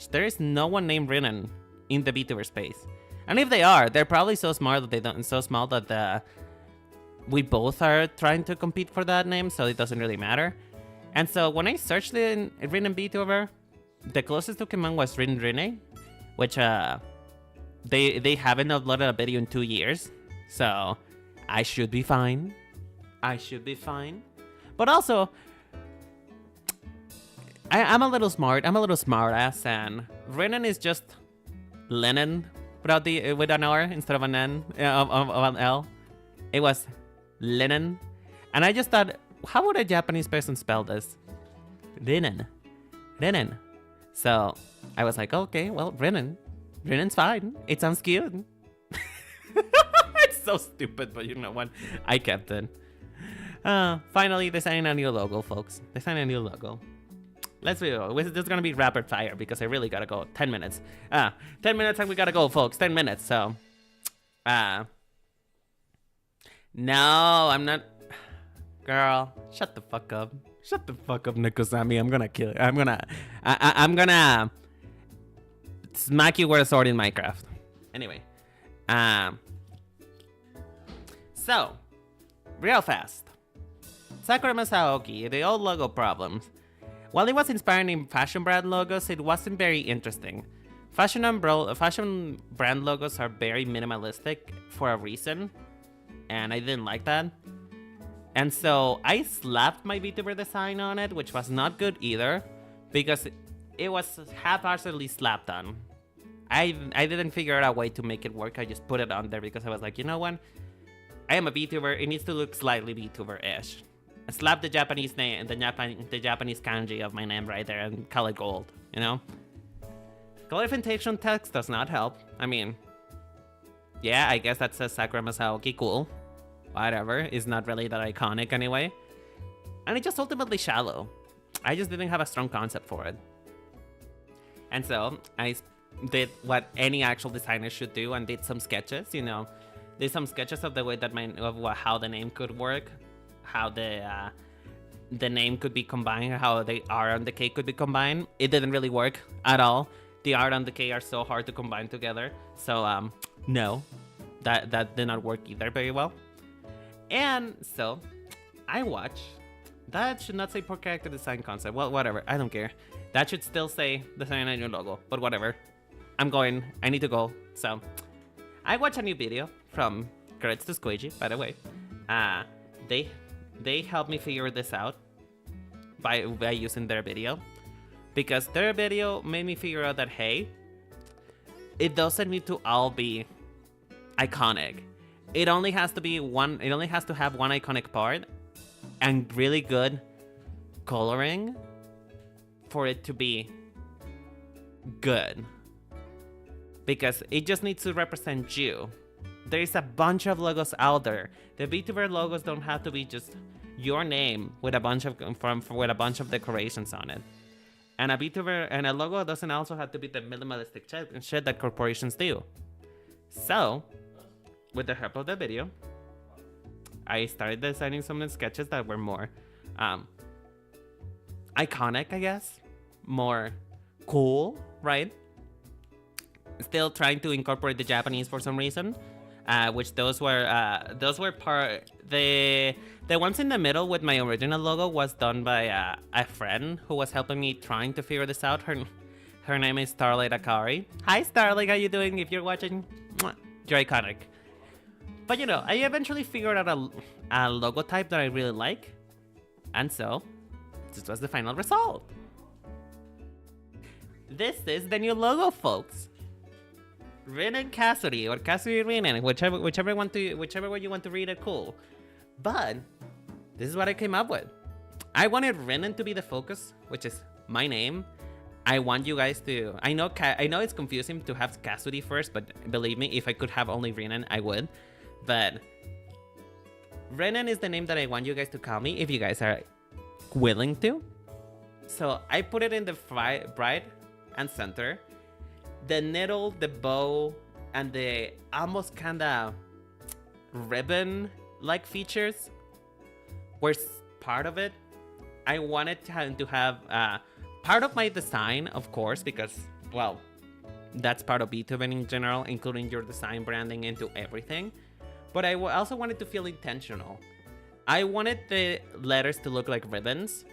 There is no one named Rinen in the Vtuber space. And if they are, they're probably so smart that so small that we both are trying to compete for that name, so it doesn't really matter. And so when I searched in Rinen Vtuber, the closest to command was Rine, which they haven't uploaded a video in 2 years, so I should be fine. But also, I'm a little smart. I'm a little smart ass, and Rinen is just Lennon with an R instead of an N of an L. It was Lennon, and I just thought, how would a Japanese person spell this? Rinen. So I was like, okay, well, Renan's fine. It sounds cute. It's so stupid, but you know what? I kept it. Finally, designing a new logo, folks. Designing a new logo. Let's go. This is gonna be rapid fire because I really gotta go. 10 minutes. 10 minutes and we gotta go, folks. 10 minutes. So, no, I'm not. Girl, shut the fuck up. Shut the fuck up, Nikozami. I'm gonna kill you. I'm gonna smack you with a sword in Minecraft. Anyway, so real fast. Sakura Masaoki, the old logo problems. While it was inspiring in fashion brand logos, it wasn't very interesting. Fashion brand logos are very minimalistic for a reason, and I didn't like that. And so I slapped my Vtuber design on it, which was not good either, because it was haphazardly slapped on. I didn't figure out a way to make it work. I just put it on there because I was like, you know what? I am a Vtuber. It needs to look slightly Vtuber-ish. I slap the Japanese name, the Japanese kanji of my name right there and call it gold, you know? Clarification text does not help. I mean, yeah, I guess that says Sakura Masaoki, cool. Whatever, it's not really that iconic anyway. And it's just ultimately shallow. I just didn't have a strong concept for it. And so I did what any actual designer should do and did some sketches, you know? Did some sketches of the way that how the name could work, how the name could be combined, how the R and the K could be combined. It didn't really work at all. The R and the K are so hard to combine together. So no, that did not work either very well. And so I watch. That should not say poor character design concept. Well, whatever. I don't care. That should still say design a new logo. But whatever. I'm going. I need to go. So I watch a new video from Credits to Squeegee, by the way. They helped me figure this out by using their video, because their video made me figure out that, hey, it doesn't need to all be iconic. It only has to be one. It only has to have one iconic part and really good coloring for it to be good, because it just needs to represent you. There is a bunch of logos out there. The Vtuber logos don't have to be just your name with a bunch of decorations on it. And a Vtuber and a logo doesn't also have to be the minimalistic shit that corporations do. So, with the help of the video, I started designing some sketches that were more iconic, I guess, more cool, right? Still trying to incorporate the Japanese for some reason. Which those were part the ones in the middle with my original logo was done by a friend who was helping me trying to figure this out. Her name is Starlight Akari. Hi Starlight, how you doing? If you're watching, you're iconic. But you know, I eventually figured out a logo type that I really like, and so this was the final result. This is the new logo, folks. Renan Cassidy or Cassidy Renan, whichever way you want to read it, cool. But this is what I came up with. I wanted Renan to be the focus, which is my name. I want you guys to. I know it's confusing to have Cassidy first, but believe me, if I could have only Renan, I would. But Renan is the name that I want you guys to call me if you guys are willing to. So I put it in the bright and center. The needle, the bow, and the almost kind of ribbon-like features were part of it. I wanted to have part of my design, of course, because, well, that's part of Vtuber in general, including your design branding into everything. But I also wanted to feel intentional. I wanted the letters to look like ribbons,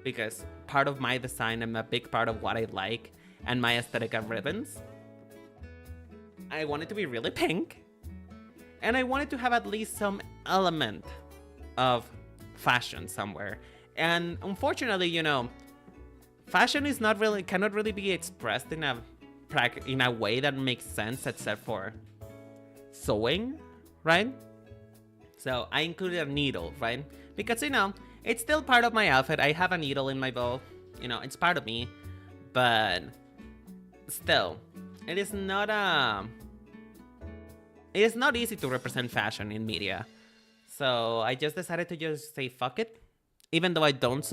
because part of my design and a big part of what I like and my aesthetic of ribbons. I want it to be really pink, and I wanted to have at least some element of fashion somewhere. And unfortunately, you know, fashion is cannot really be expressed in a way that makes sense except for sewing, right? So I included a needle, right? Because, you know, it's still part of my outfit. I have a needle in my bow, you know, it's part of me. but still, it is not easy to represent fashion in media. So I just decided to just say fuck it. Even though I don't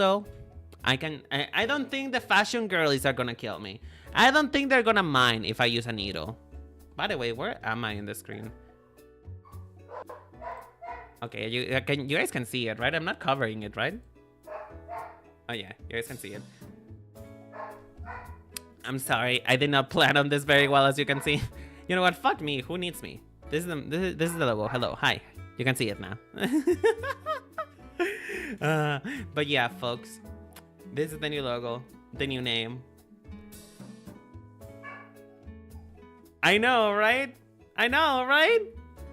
I don't think the fashion girlies are gonna kill me. I don't think they're gonna mind if I use a needle. By the way, where am I in the screen? Okay, you guys can see it, right? I'm not covering it, right? Oh yeah, you guys can see it. I'm sorry, I did not plan on this very well, as you can see. You know what? Fuck me. Who needs me? This is the logo. Hello, hi. You can see it now. But yeah, folks, this is the new logo, the new name. I know, right? I know, right?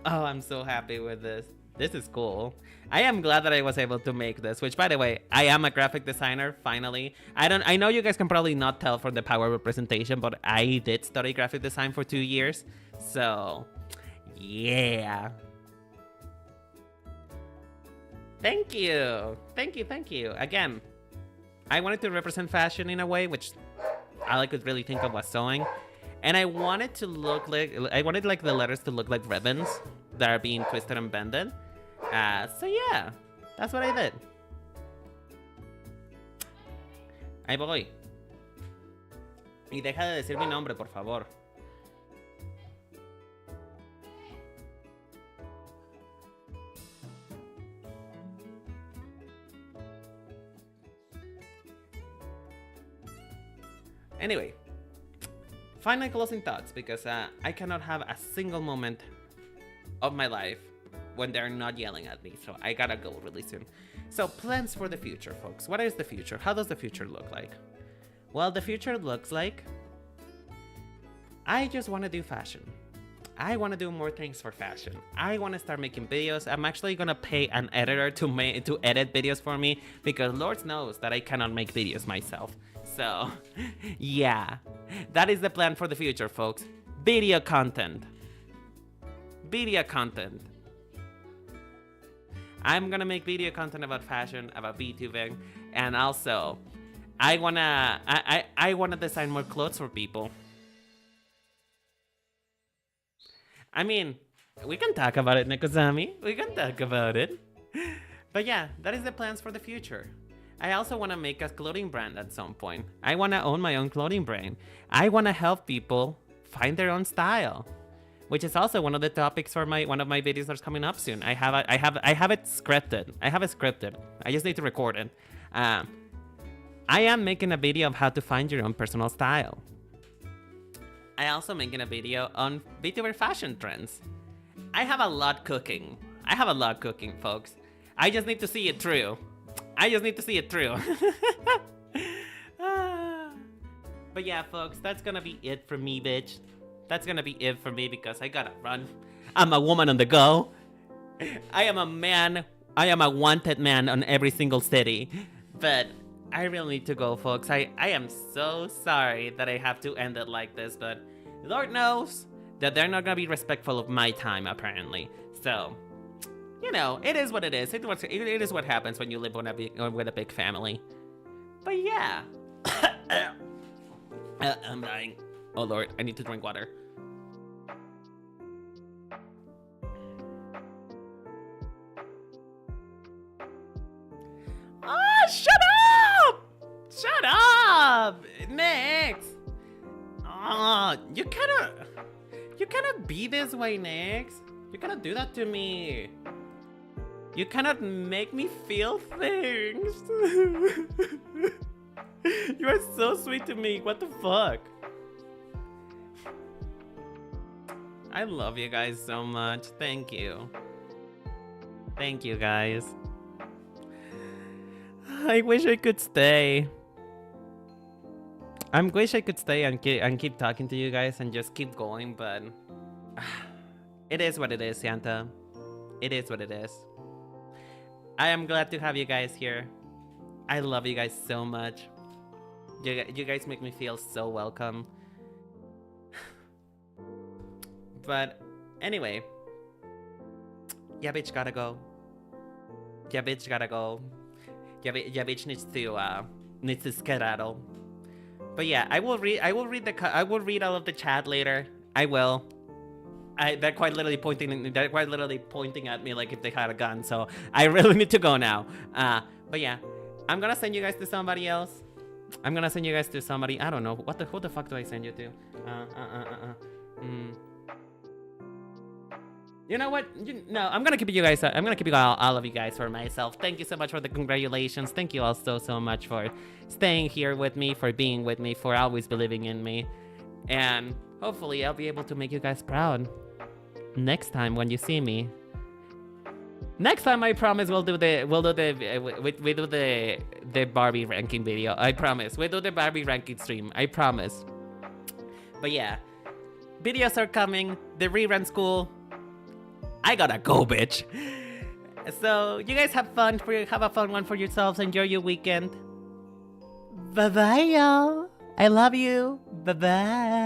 Oh, I'm so happy with this. This is cool. I am glad that I was able to make this, which, by the way, I am a graphic designer, finally. I know you guys can probably not tell from the power representation, but I did study graphic design for 2 years. So, yeah. Thank you. Thank you, thank you. Again, I wanted to represent fashion in a way, which all I could really think of was sewing. And I wanted to look like, like the letters to look like ribbons that are being twisted and bended. So yeah, that's what I did. Ahí voy. Y deja de decir mi nombre, por favor. Anyway, final closing thoughts, because I cannot have a single moment of my life when they're not yelling at me, so I gotta go really soon. So, plans for the future, folks. What is the future? How does the future look like? Well, the future looks like I just want to do fashion. I want to do more things for fashion. I want to start making videos. I'm actually gonna pay an editor to edit videos for me, because Lord knows that I cannot make videos myself. So, yeah, that is the plan for the future, folks. Video content. Video content. I'm gonna make video content about fashion, about VTubing, and also, I wanna design more clothes for people. I mean, we can talk about it, Nekozami. We can talk about it. But yeah, that is the plans for the future. I also want to make a clothing brand at some point. I want to own my own clothing brand. I want to help people find their own style, which is also one of the topics for one of my videos that's coming up soon. I have it scripted. I have it scripted. I just need to record it. I am making a video of how to find your own personal style. I also making a video on Vtuber fashion trends. I have a lot cooking. I have a lot cooking, folks. I just need to see it through. I just need to see it through. But yeah, folks, that's gonna be it for me, bitch. That's gonna be it for me, because I gotta run. I'm a woman on the go. I am a man. I am a wanted man on every single city. But I really need to go, folks. I am so sorry that I have to end it like this, but Lord knows that they're not gonna be respectful of my time, apparently. So, you know, it is what it is. It is what happens when you live with a big family. But yeah. I'm dying. Oh Lord, I need to drink water. Oh, shut up! Shut up! Nix! Oh, you cannot be this way, Nix. You cannot do that to me. You cannot make me feel things. You are so sweet to me. What the fuck? I love you guys so much. Thank you. Thank you, guys. I wish I could stay. I wish I could stay and keep talking to you guys and just keep going, but it is what it is, Santa. It is what it is. I am glad to have you guys here. I love you guys so much. You guys make me feel so welcome. But anyway, yeah, bitch gotta go. Yeah, bitch gotta go. Yeah, bitch needs to skedaddle. But yeah, I will read all of the chat later. I will. They're quite literally pointing at me like if they had a gun. So I really need to go now. But yeah, I'm gonna send you guys to somebody else. I don't know who the fuck do I send you to? You know what? No, I'm gonna keep you guys. I'm gonna keep you all of you guys for myself. Thank you so much for the congratulations. Thank you all so much for staying here with me, for being with me, for always believing in me, and hopefully I'll be able to make you guys proud next time when you see me. Next time, I promise we'll do the Barbie ranking video. I promise we'll do the Barbie ranking stream. I promise. But yeah, videos are coming. The rerun school. I gotta go, bitch. So you guys have fun. Have a fun one for yourselves. Enjoy your weekend. Bye bye, y'all. I love you. Bye bye.